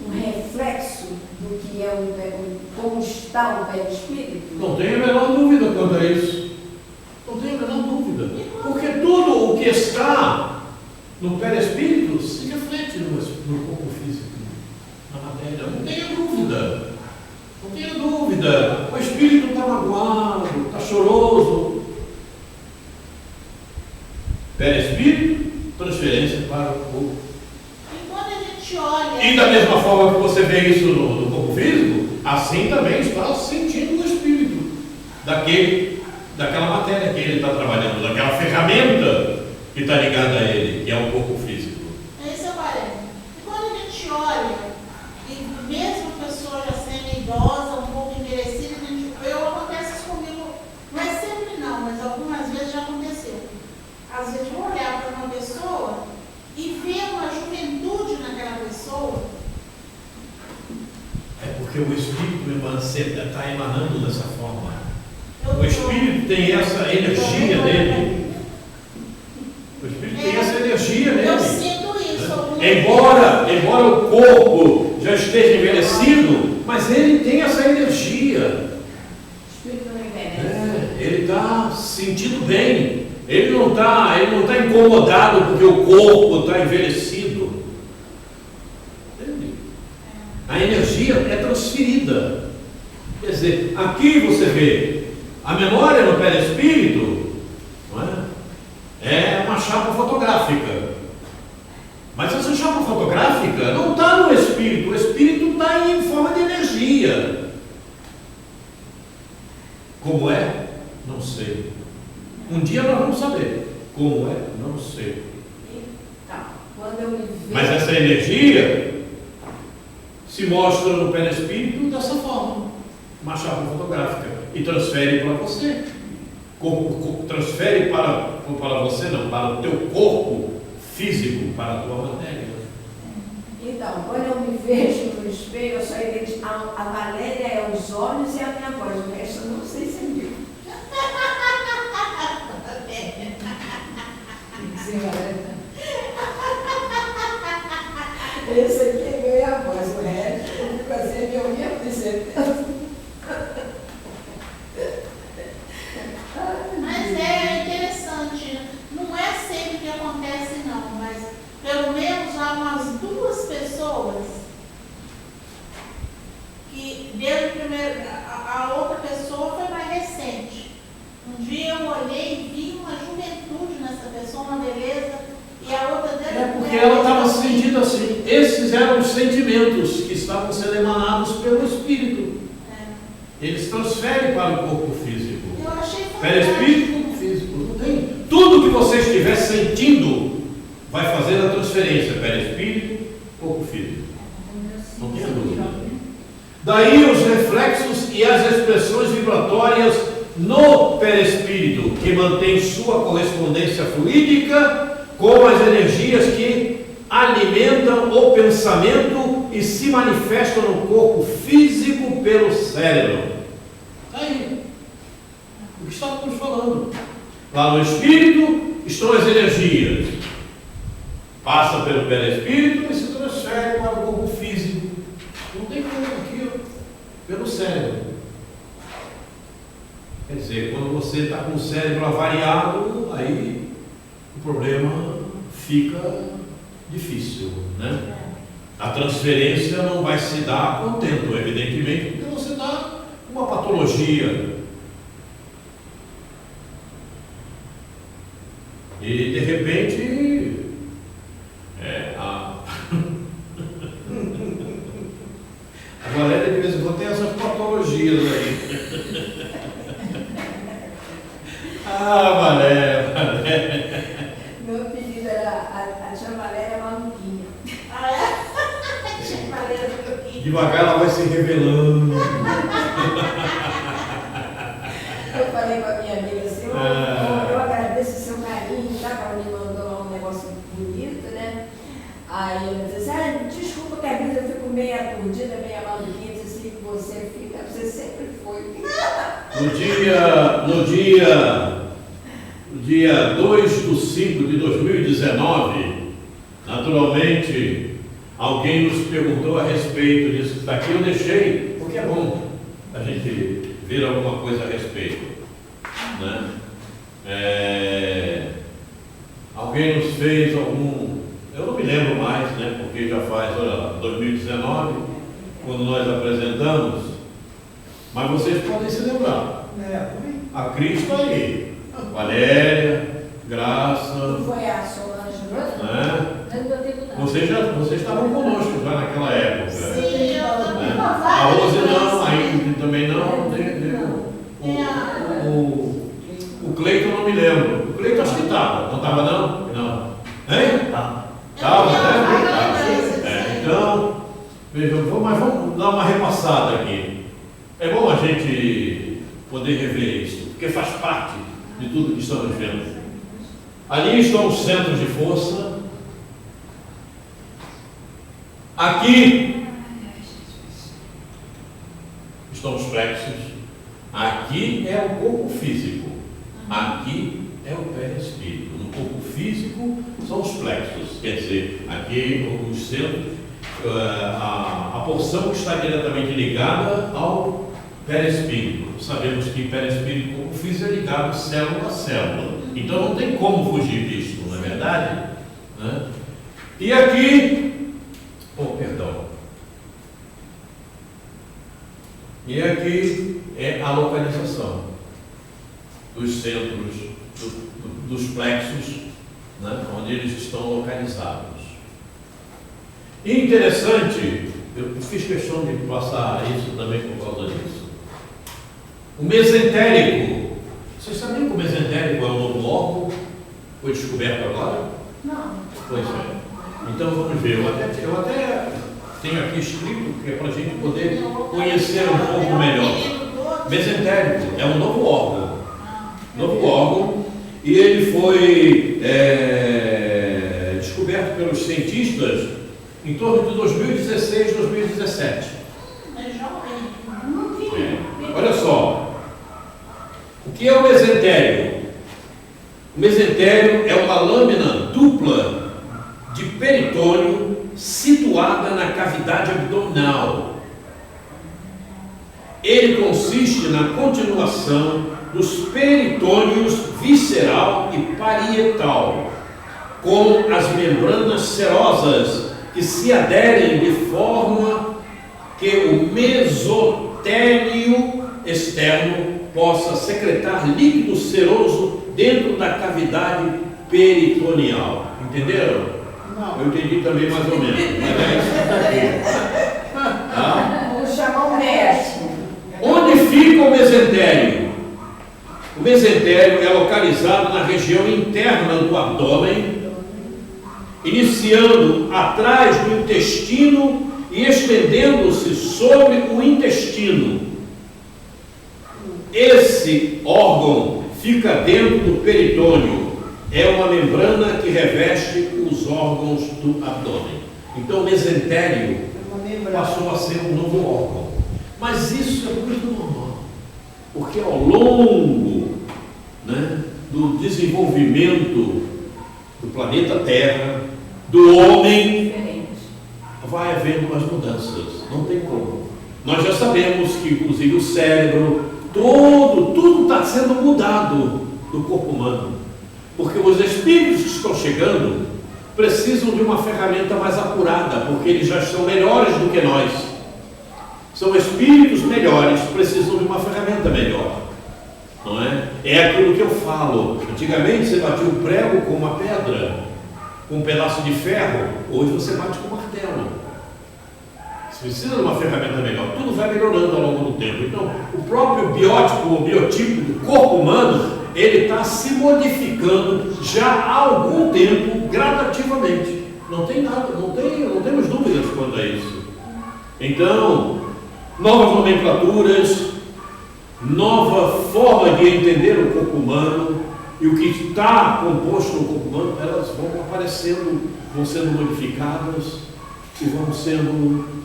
um reflexo do que é como está o perispírito? Não tenho a menor dúvida quanto a isso. Não tenho a menor dúvida. Porque tudo o que está no perispírito se reflete no corpo físico, na matéria. Não tenha dúvida. Não tenha dúvida. O espírito está magoado, está choroso. Perispírito, transferência para o corpo. E quando a gente olha... E da mesma forma que você vê isso no corpo físico, assim também está sentindo o espírito daquela matéria que ele está trabalhando, daquela ferramenta que está ligada a ele, que é o corpo físico. Esse é o parênteses. E quando a gente olha, e mesmo a pessoa já sendo idosa, um pouco envelhecida, acontece isso comigo, não é sempre não, mas algumas vezes já aconteceu. Às vezes vou olhar para uma pessoa e ver uma juventude naquela pessoa. É porque o espírito está emanando dessa forma. O espírito tem essa energia nele. O espírito tem essa energia nele. Eu sinto isso. Embora o corpo já esteja envelhecido, mas ele tem essa energia. O espírito não envelhece. Ele está se sentindo bem. Ele não está incomodado porque o corpo está envelhecido. Entende? A energia é transferida. Quer dizer, aqui você vê a memória no perispírito, não é? É uma chapa fotográfica. Mas essa chapa fotográfica não está no espírito. O espírito está em forma de energia. Como é? Não sei. Um dia nós vamos saber. Como é? Não sei. Tá. Quando eu me vejo... Mas essa energia se mostra no perispírito dessa forma. Uma chapa fotográfica. E transfere para você. Transfere para você, não, para o teu corpo físico, para a tua matéria. Então, quando eu me vejo no espelho, eu só identifico. A Valéria é os olhos e a minha voz. O resto eu não sei se é meu. Esse aqui é meu e a voz. O resto eu fico assim, meu mesmo de certeza. Mas é interessante, não é sempre que acontece não, mas pelo menos há umas 2 pessoas que desde o primeiro, a outra pessoa foi mais recente. Um alimentos que estavam sendo emanados pelo Espírito. Eles transferem para o corpo físico. Eu achei Perispírito, corpo físico. Não tem. Tudo que você estiver sentindo vai fazer a transferência. Perispírito, corpo físico. Não tenha dúvida. Daí os reflexos e as expressões vibratórias no perispírito, que mantém sua correspondência fluídica com as energias que alimentam o pensamento e se manifestam no corpo físico pelo cérebro. Aí, o que estamos falando? Lá no espírito estão as energias. Passa pelo perispírito e se transfere para o corpo físico. Não tem como aqui, ó, pelo cérebro. Quer dizer, quando você está com o cérebro avariado, aí o problema fica difícil, né? A transferência não vai se dar a contento, evidentemente, porque você está com uma patologia. E de repente a Valéria de vez em quando tem essas patologias aí. Valéria. Meu apelido era a tia Valéria Maluquinha. Ah, é? Tia Valéria Maluquinha. Devagar ela vai se revelando. Eu falei com a minha amiga assim, eu agradeço o seu carinho, tá? Que ela me mandou um negócio bonito, né? Aí ela disse assim, desculpa que às vezes eu fico meio aturdida, meio maluquinha, disse assim, você sempre foi. No dia 2/5/2019, naturalmente, alguém nos perguntou a respeito disso. Daqui eu deixei, porque é bom a gente ver alguma coisa a respeito, né? Alguém nos fez algum, eu não me lembro mais, né? Porque já faz, olha, 2019, quando nós apresentamos, mas vocês podem se lembrar. A Cris está aí, Valéria, Graça. Não foi a Solange, Né? Não deu tempo não. Vocês estavam conosco já naquela época. Sim, eu também. Né? A Rose não, a Ingrid também não. O Cleiton não me lembro. O Cleiton acho que estava. Não estava não? Não. Hein? Estava, né? Então, vejam, mas vamos dar uma repassada aqui. É bom a gente poder rever isso, porque faz parte de tudo que estamos vendo. Ali estão os centros de força. Aqui estão os plexos. Aqui é o corpo físico. Aqui é o perispírito. No corpo físico são os plexos. Quer dizer, aqui os centros, a porção que está diretamente ligada ao perispírito. Sabemos que perispírito e corpo físico é ligado célula a célula. Então não tem como fugir disso, não é verdade? Né? E aqui, E aqui é a localização dos centros, dos plexos, né, onde eles estão localizados. E interessante, eu fiz questão de passar isso também por causa disso. O mesentérico. Vocês sabiam que o mesentérico é um novo órgão? Foi descoberto agora? Não. Pois é. Então vamos ver. Eu até tenho aqui escrito que é para a gente poder conhecer um pouco melhor. Mesentérico é um novo órgão. Novo órgão. E ele foi descoberto pelos cientistas em torno de 2016, 2017. É jovem. Não vi. Olha só. O que é o mesentério? O mesentério é uma lâmina dupla de peritônio situada na cavidade abdominal. Ele consiste na continuação dos peritônios visceral e parietal, com as membranas serosas que se aderem de forma que o mesotélio externo possa secretar líquido seroso dentro da cavidade peritoneal. Entenderam? Não. Não. Eu entendi também mais ou menos, mas é isso que está aqui. Tá? Vamos chamar o médico. Onde fica o mesentério? O mesentério é localizado na região interna do abdômen, iniciando atrás do intestino e estendendo-se sobre o intestino. Esse órgão fica dentro do peritônio. É uma membrana que reveste os órgãos do abdômen. Então o mesentério passou a ser um novo órgão. Mas isso é muito normal, porque ao longo, né, do desenvolvimento do planeta Terra, do homem, vai havendo umas mudanças, não tem como. Nós já sabemos que inclusive o cérebro, tudo está sendo mudado do corpo humano, porque os espíritos que estão chegando precisam de uma ferramenta mais apurada, porque eles já são melhores do que nós. São espíritos melhores, precisam de uma ferramenta melhor, não é? É aquilo que eu falo. Antigamente você batia o prego com uma pedra, com um pedaço de ferro. Hoje você bate com martelo. Você precisa de uma ferramenta melhor. Tudo vai melhorando ao longo do tempo. Então, o próprio biótipo, o biotipo do corpo humano, ele está se modificando já há algum tempo, gradativamente. Não tem nada, não temos dúvidas quanto a isso. Então, novas nomenclaturas, nova forma de entender o corpo humano e o que está composto no corpo humano, elas vão aparecendo, vão sendo modificadas e vão sendo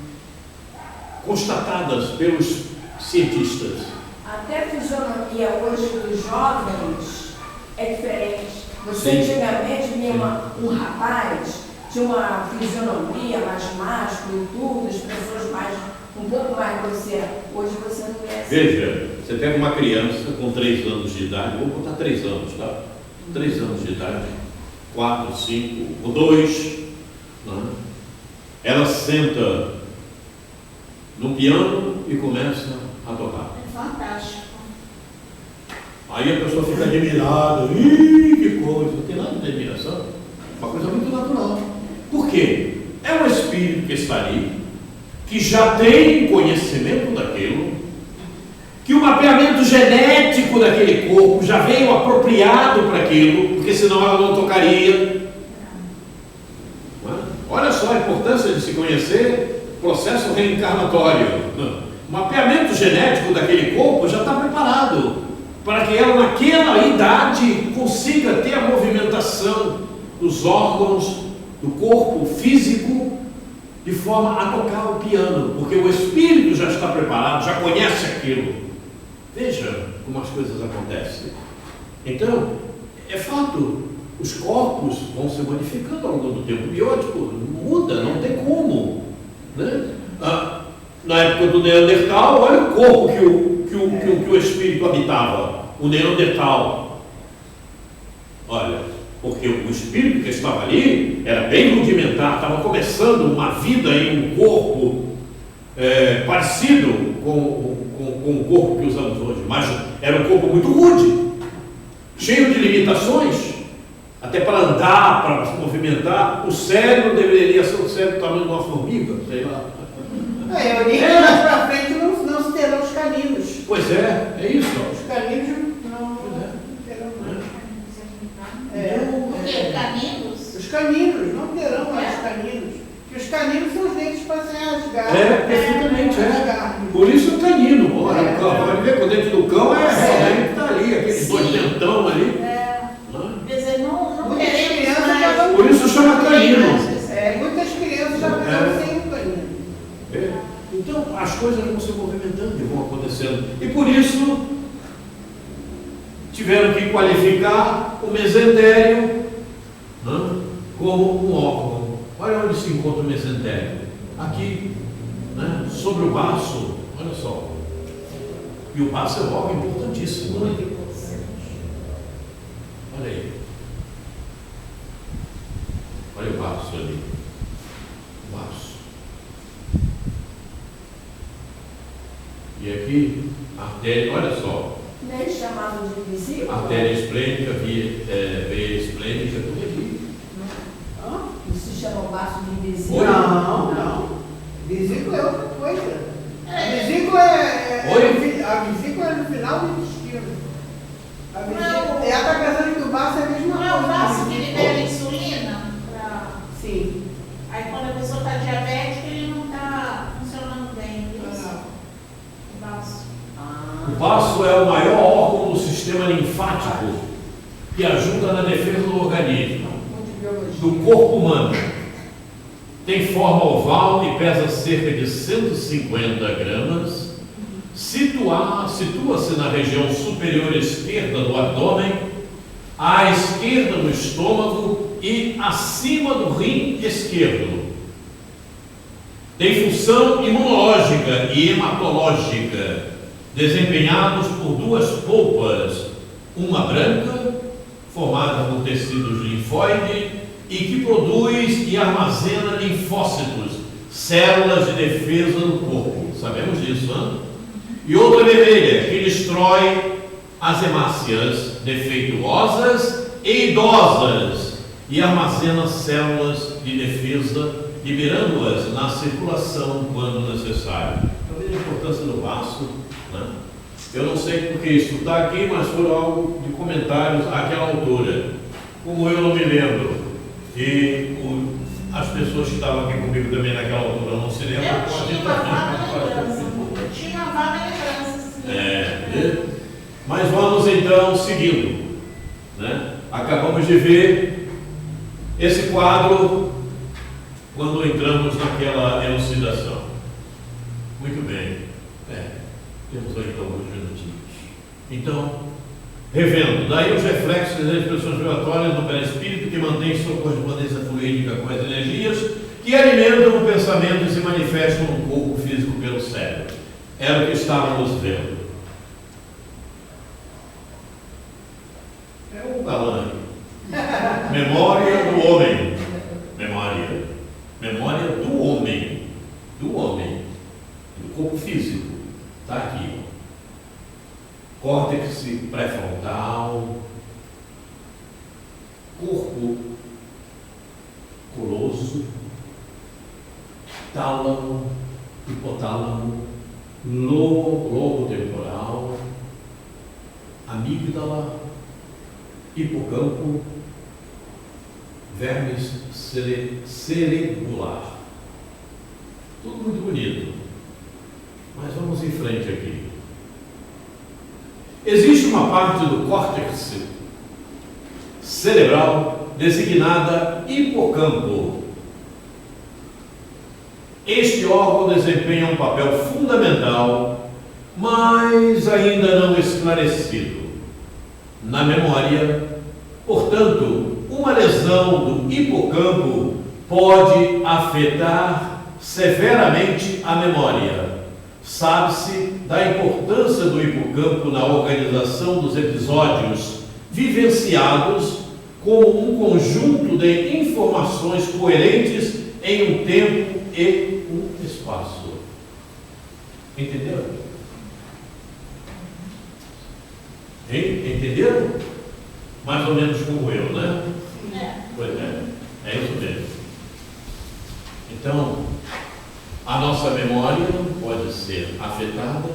constatadas pelos cientistas. Até a fisionomia hoje dos jovens é diferente. Você Sim. antigamente via um rapaz de uma fisionomia mais máscula e tudo, as pessoas mais, um pouco mais grosseira. Hoje você não é assim. Veja, você pega uma criança com 3 anos de idade, vou botar 3 anos, tá? 3 anos de idade, 4, 5, ou 2, né? Ela senta no piano e começa a tocar. É fantástico. Aí a pessoa fica admirada, ih, que coisa, não tem nada de admiração, uma coisa muito natural. Por quê? É um espírito que está ali, que já tem conhecimento daquilo, que o mapeamento genético daquele corpo já veio apropriado para aquilo, porque senão ela não tocaria. Não é? Olha só a importância de se conhecer o processo reencarnatório. O mapeamento genético daquele corpo já está preparado para que ela naquela idade consiga ter a movimentação dos órgãos do corpo físico de forma a tocar o piano, porque o espírito já está preparado, já conhece aquilo. Veja como as coisas acontecem. Então, é fato, os corpos vão se modificando ao longo do tempo. O biótipo muda, não tem como, né? Na época do Neandertal, olha o corpo que o espírito habitava, o Neandertal. Olha, porque o espírito que estava ali era bem rudimentar, estava começando uma vida em um corpo parecido com o corpo que usamos hoje, mas era um corpo muito rude, cheio de limitações, até para andar, para se movimentar. O cérebro deveria ser o cérebro do tamanho de uma formiga, sei lá. Eu digo que mais para frente não se terão os caninos. Pois é isso. Os caninos não terão mais. O quê? Caninos? Os caninos não terão mais caninos. Porque os caninos são os dentes para se rasgar. Perfeitamente, Por isso o canino. Olha, o cão, vai ver que o dente do cão é que está ali, aqueles 2 dentão ali. Quer dizer, não teremos crianças mais. Por isso chama canino. Muitas crianças já estão sem o canino. Então as coisas vão se movimentando e vão acontecendo. E por isso tiveram que qualificar o mesentério como um órgão. Olha onde se encontra o mesentério. Aqui, né, sobre o baço, olha só. E o baço é um órgão importantíssimo. Né? Olha aí. Olha o baço ali. O baço. E aqui, a artéria, olha só. Nem chamavam de invisível. Artéria esplênica, veia esplênica, tudo aqui. Isso se chama de vesícula? Não. Vesícula é outra coisa. A vesícula a vesícula é no final do intestino. A vesícula, é a cabeça do vaso é a mesma Não é o coisa. vaso que libera insulina? Sim. Aí quando a pessoa está diabética, ele não está funcionando bem. Isso. O vaso. O baço é o maior órgão do sistema linfático que ajuda na defesa do organismo, do corpo humano. Tem forma oval e pesa cerca de 150 gramas. Situa-se na região superior esquerda do abdômen, à esquerda do estômago e acima do rim esquerdo. Tem função imunológica e hematológica, desempenhados por duas polpas, uma branca, formada por tecidos linfóide, e que produz e armazena linfócitos, células de defesa do corpo. Sabemos disso, né? E outra vermelha, que destrói as hemácias defeituosas e idosas e armazena células de defesa, liberando-as na circulação quando necessário. Então, veja a importância do baço, né? Eu não sei porque isso está aqui, mas foram algo de comentários àquela altura. Como eu não me lembro, e as pessoas que estavam aqui comigo também naquela altura não se lembram. Eu tinha uma vaga lembrança. Eu tinha uma vaga lembrança, sim. Mas vamos então seguindo, né? Acabamos de ver esse quadro quando entramos naquela elucidação. Muito bem. Temos aí então alguns minutinhos. Então, revendo, daí os reflexos das expressões vibratórias do perispírito que mantém sua correspondência fluídica com as energias que alimentam o pensamento e se manifestam no corpo físico pelo cérebro. Era o que estávamos vendo. É um galã. Memória do homem. Memória do homem. Do corpo físico. Está aqui. Córtex pré-frontal, corpo coloso, tálamo, hipotálamo, lobo temporal, amígdala, hipocampo, vermes cerebular. Tudo muito bonito. Mas vamos em frente aqui. Existe uma parte do córtex cerebral designada hipocampo. Este órgão desempenha um papel fundamental, mas ainda não esclarecido na memória. Portanto, uma lesão do hipocampo pode afetar severamente a memória. Sabe-se da importância do hipocampo na organização dos episódios vivenciados como um conjunto de informações coerentes em um tempo e um espaço. Entenderam? Entenderam? Mais ou menos como eu, né? Pois é isso mesmo. Então, a nossa memória pode ser afetada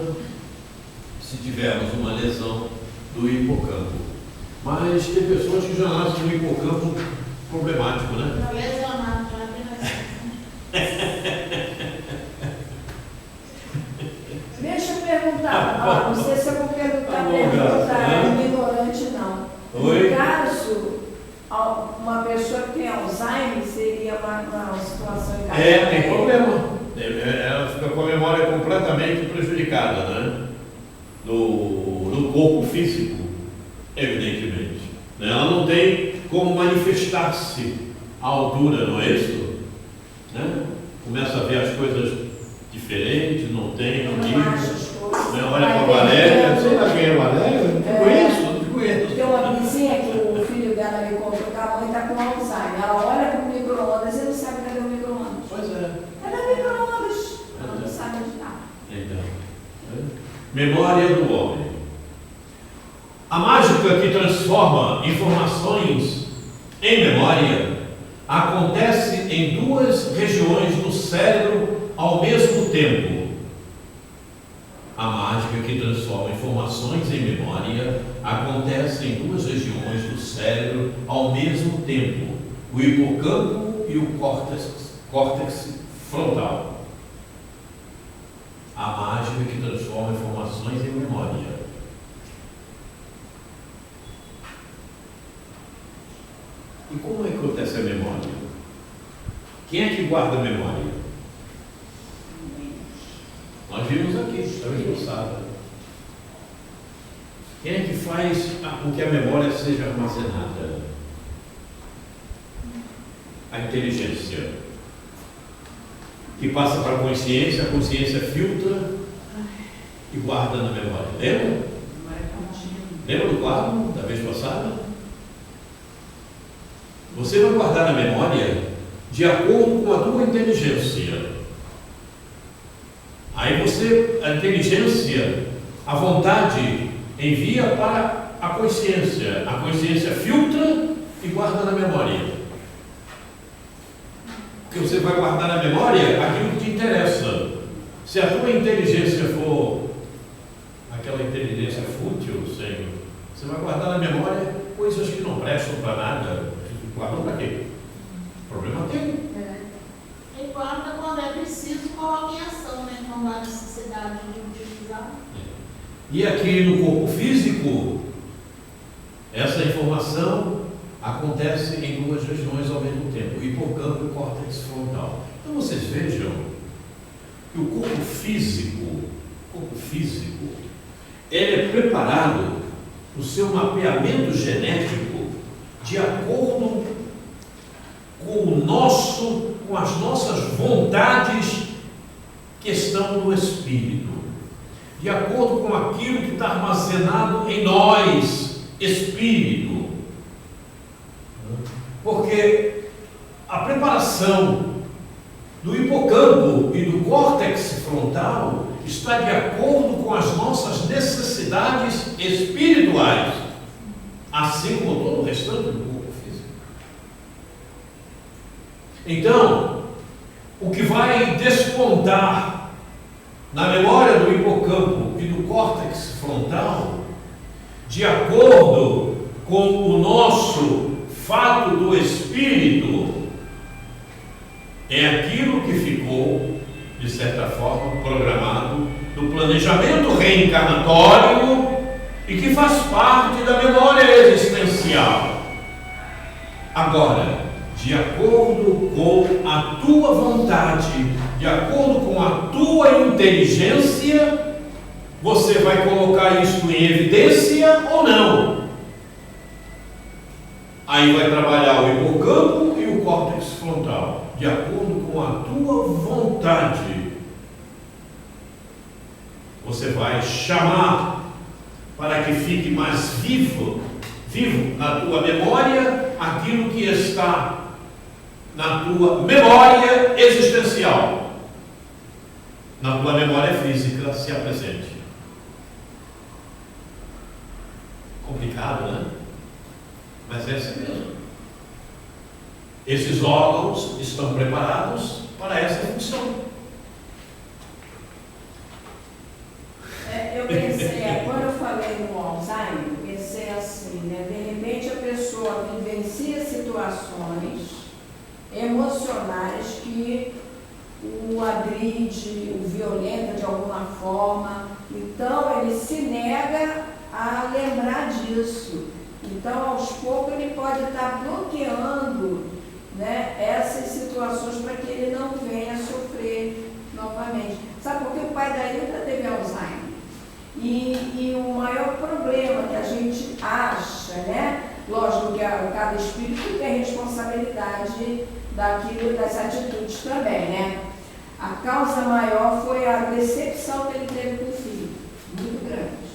se tivermos uma lesão do hipocampo. Mas tem pessoas que já nascem com o hipocampo problemático, né? Não, lesionado, já Deixa eu perguntar, não sei se eu vou perguntar ignorante não. Oi? No caso, uma pessoa que tem Alzheimer seria uma situação encaixada? Tem problema. Ela fica com a memória completamente prejudicada, né? No corpo físico, evidentemente. Ela não tem como manifestar-se à altura, não é isso? Né? Começa a ver as coisas diferentes, não tem, não diz. Olha para a Valéria, sei lá quem é a Valéria, não te conheço. Tem uma vizinha que o filho dela me contou que a mãe está com Alzheimer. Ela olha para o micro-ondas e não sabe cadê o micro-ondas. Pois é. Cadê o micro-ondas? Ela não sabe onde está. Então, memória do homem. A mágica que transforma informações em memória acontece em duas regiões do cérebro ao mesmo tempo. A mágica que transforma informações em memória acontece em duas regiões do cérebro ao mesmo tempo: o hipocampo e o córtex frontal. A mágica que transforma informações em memória. E como é que acontece a memória? Quem é que guarda a memória? Nós vimos aqui, está esboçada. Quem é que faz com que a memória seja armazenada? A inteligência, que passa para a consciência filtra e guarda na memória. Lembra? Lembra do quadro da vez passada? Você vai guardar na memória de acordo com a tua inteligência. Aí a inteligência, a vontade, envia para a consciência filtra e guarda na memória. Porque você vai guardar na memória aquilo que te interessa. Se a tua inteligência for aquela inteligência fútil, você vai guardar na memória coisas que não prestam para nada. Guardam para quê? Problema teu. E guarda quando é preciso, coloca em ação, né? Quando há necessidade de utilizar. E aqui no corpo físico, essa informação acontece em duas regiões ao mesmo tempo: o hipocampo e o córtex frontal. Então vocês vejam que o corpo físico, ele é preparado o seu mapeamento genético de acordo com as nossas vontades que estão no espírito, de acordo com aquilo que está armazenado em nós, espírito. Porque a preparação do hipocampo e do córtex frontal está de acordo com as nossas necessidades espirituais, assim como todo o restante do corpo físico. Então, o que vai despontar na memória do hipocampo e do córtex frontal, de acordo com o nosso fato do espírito, é aquilo que ficou, de certa forma, programado no planejamento reencarnatório e que faz parte da memória existencial. Agora, de acordo com a tua vontade, de acordo com a tua inteligência, você vai colocar isso em evidência ou não? Aí vai trabalhar o hipocampo e o córtex frontal, de acordo com a tua vontade. Você vai chamar para que fique mais vivo na tua memória aquilo que está na tua memória existencial, na tua memória física se apresente. Complicado, né? Mas é assim mesmo. Esses órgãos estão preparados para essa função. Eu pensei, quando eu falei no Alzheimer, pensei assim, né? De repente a pessoa vivencia situações emocionais que o agride, o violenta de alguma forma, então ele se nega a lembrar disso. Então, aos poucos, ele pode estar bloqueando, né, essas situações para que ele não venha sofrer novamente. Sabe por que o pai da Hilda teve Alzheimer? E o maior problema que a gente acha, né? Lógico que cada espírito tem responsabilidade daquilo, das atitudes também, né? A causa maior foi a decepção que ele teve com o filho, muito grande.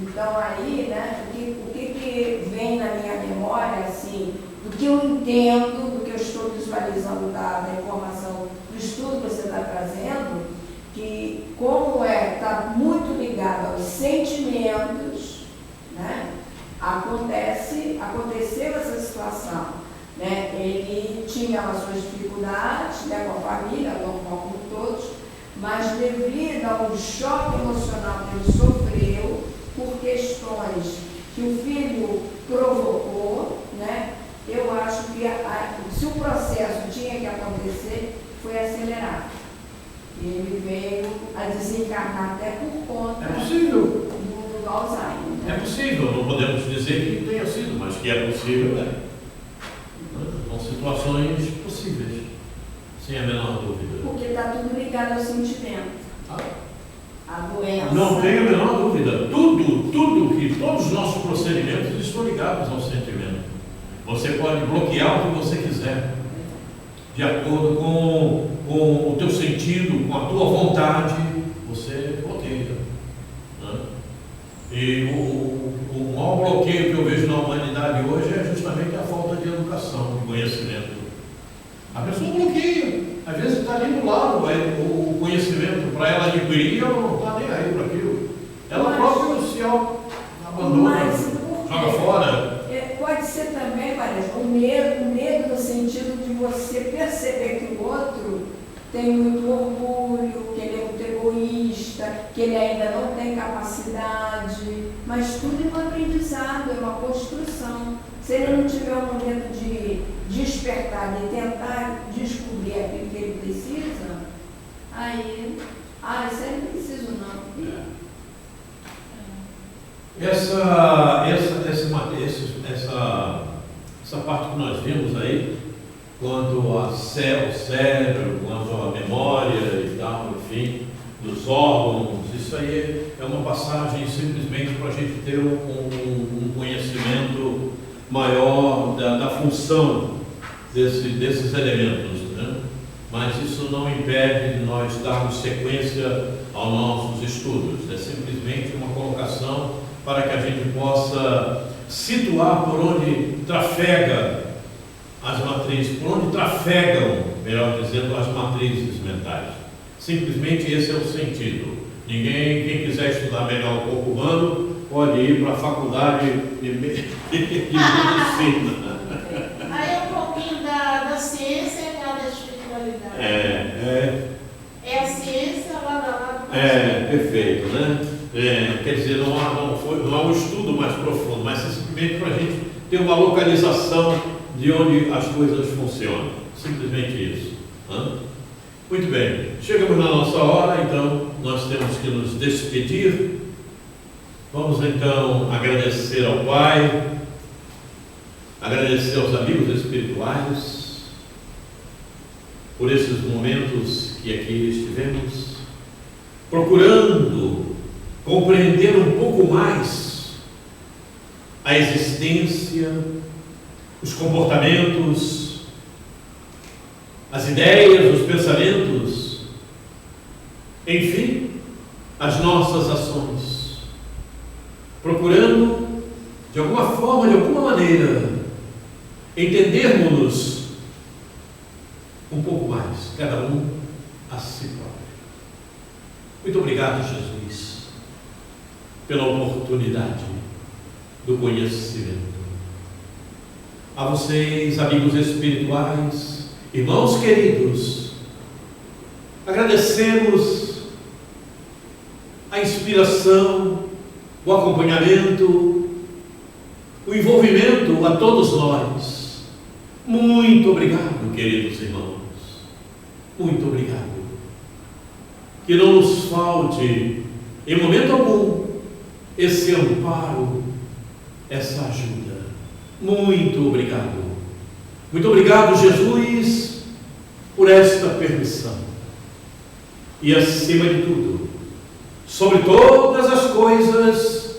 Então aí, né, o que vem na minha memória, assim, do que eu entendo, do que eu estou visualizando da informação, do estudo que você está trazendo, que como está muito ligado aos sentimentos, né, aconteceu essa situação, né, ele tinha as suas dificuldades atividades, né, com a família, normal como todos, mas devido ao choque emocional que ele sofreu, por questões que o filho provocou, né, eu acho que se o processo tinha que acontecer, foi acelerado. E ele veio a desencarnar até por conta do Alzheimer. Né? É possível, não podemos dizer que tenha sido, mas que é possível, né? São situações possíveis, sem a menor dúvida. Porque está tudo ligado ao sentimento. A doença. Não tenho a menor dúvida. Todos os nossos procedimentos estão ligados ao sentimento. Você pode bloquear o que você quiser, de acordo com o teu sentido, com a tua vontade, você bloqueia. Né? E o maior bloqueio que eu vejo na humanidade hoje é justamente a falta de educação, de conhecimento. A pessoa bloqueia, às vezes está ali do lado o conhecimento, para ela adquirir, ela não está nem aí para aquilo. Ela própria se abandona, joga fora. Pode ser também, Maria, o medo no sentido de você perceber que o outro tem muito orgulho, que ele é muito egoísta, que ele ainda não tem capacidade, mas tudo é um aprendizado, é uma construção. Se ele não tiver um momento de despertar, de tentar descobrir aquilo que ele precisa, aí, isso aí não preciso não. Essa parte que nós vimos aí, quanto ao cérebro, quanto à memória e tal, enfim, dos órgãos, isso aí é uma passagem simplesmente para a gente ter um conhecimento maior da função desses elementos, né? Mas isso não impede de nós darmos sequência aos nossos estudos, é simplesmente uma colocação para que a gente possa situar por onde trafega as matrizes, por onde trafegam, melhor dizendo, as matrizes mentais. Simplesmente esse é o sentido. Quem quiser estudar melhor o corpo humano, pode ir para a faculdade de medicina. Aí um pouquinho da ciência e da espiritualidade. É a ciência lá do perfeito, né? Quer dizer, não há um estudo mais profundo, mas é simplesmente para a gente ter uma localização de onde as coisas funcionam. Simplesmente isso. Né? Muito bem, chegamos na nossa hora, então nós temos que nos despedir. Vamos então agradecer ao Pai, agradecer aos amigos espirituais por esses momentos que aqui estivemos, procurando compreender um pouco mais a existência, os comportamentos, as ideias, os pensamentos, enfim, as nossas ações, procurando, de alguma forma, de alguma maneira, entendermos-nos um pouco mais, cada um a si próprio. Muito obrigado, Jesus, pela oportunidade do conhecimento. A vocês, amigos espirituais, irmãos queridos, agradecemos a inspiração, o acompanhamento, o envolvimento a todos nós. Muito obrigado, queridos irmãos. Muito obrigado. Que não nos falte, em momento algum, esse amparo, essa ajuda. Muito obrigado. Muito obrigado, Jesus, por esta permissão. E acima de tudo, sobre todas as coisas,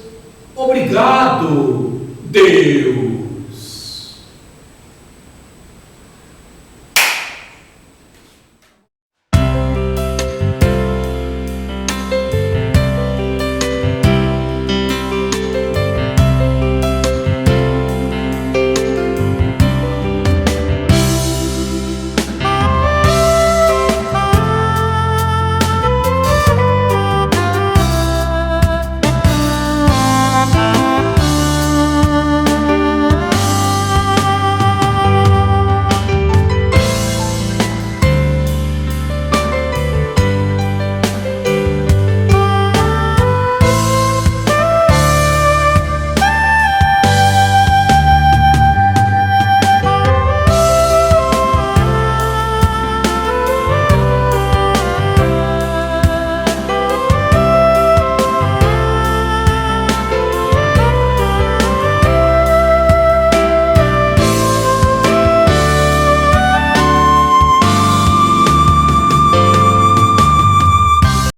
obrigado, Deus.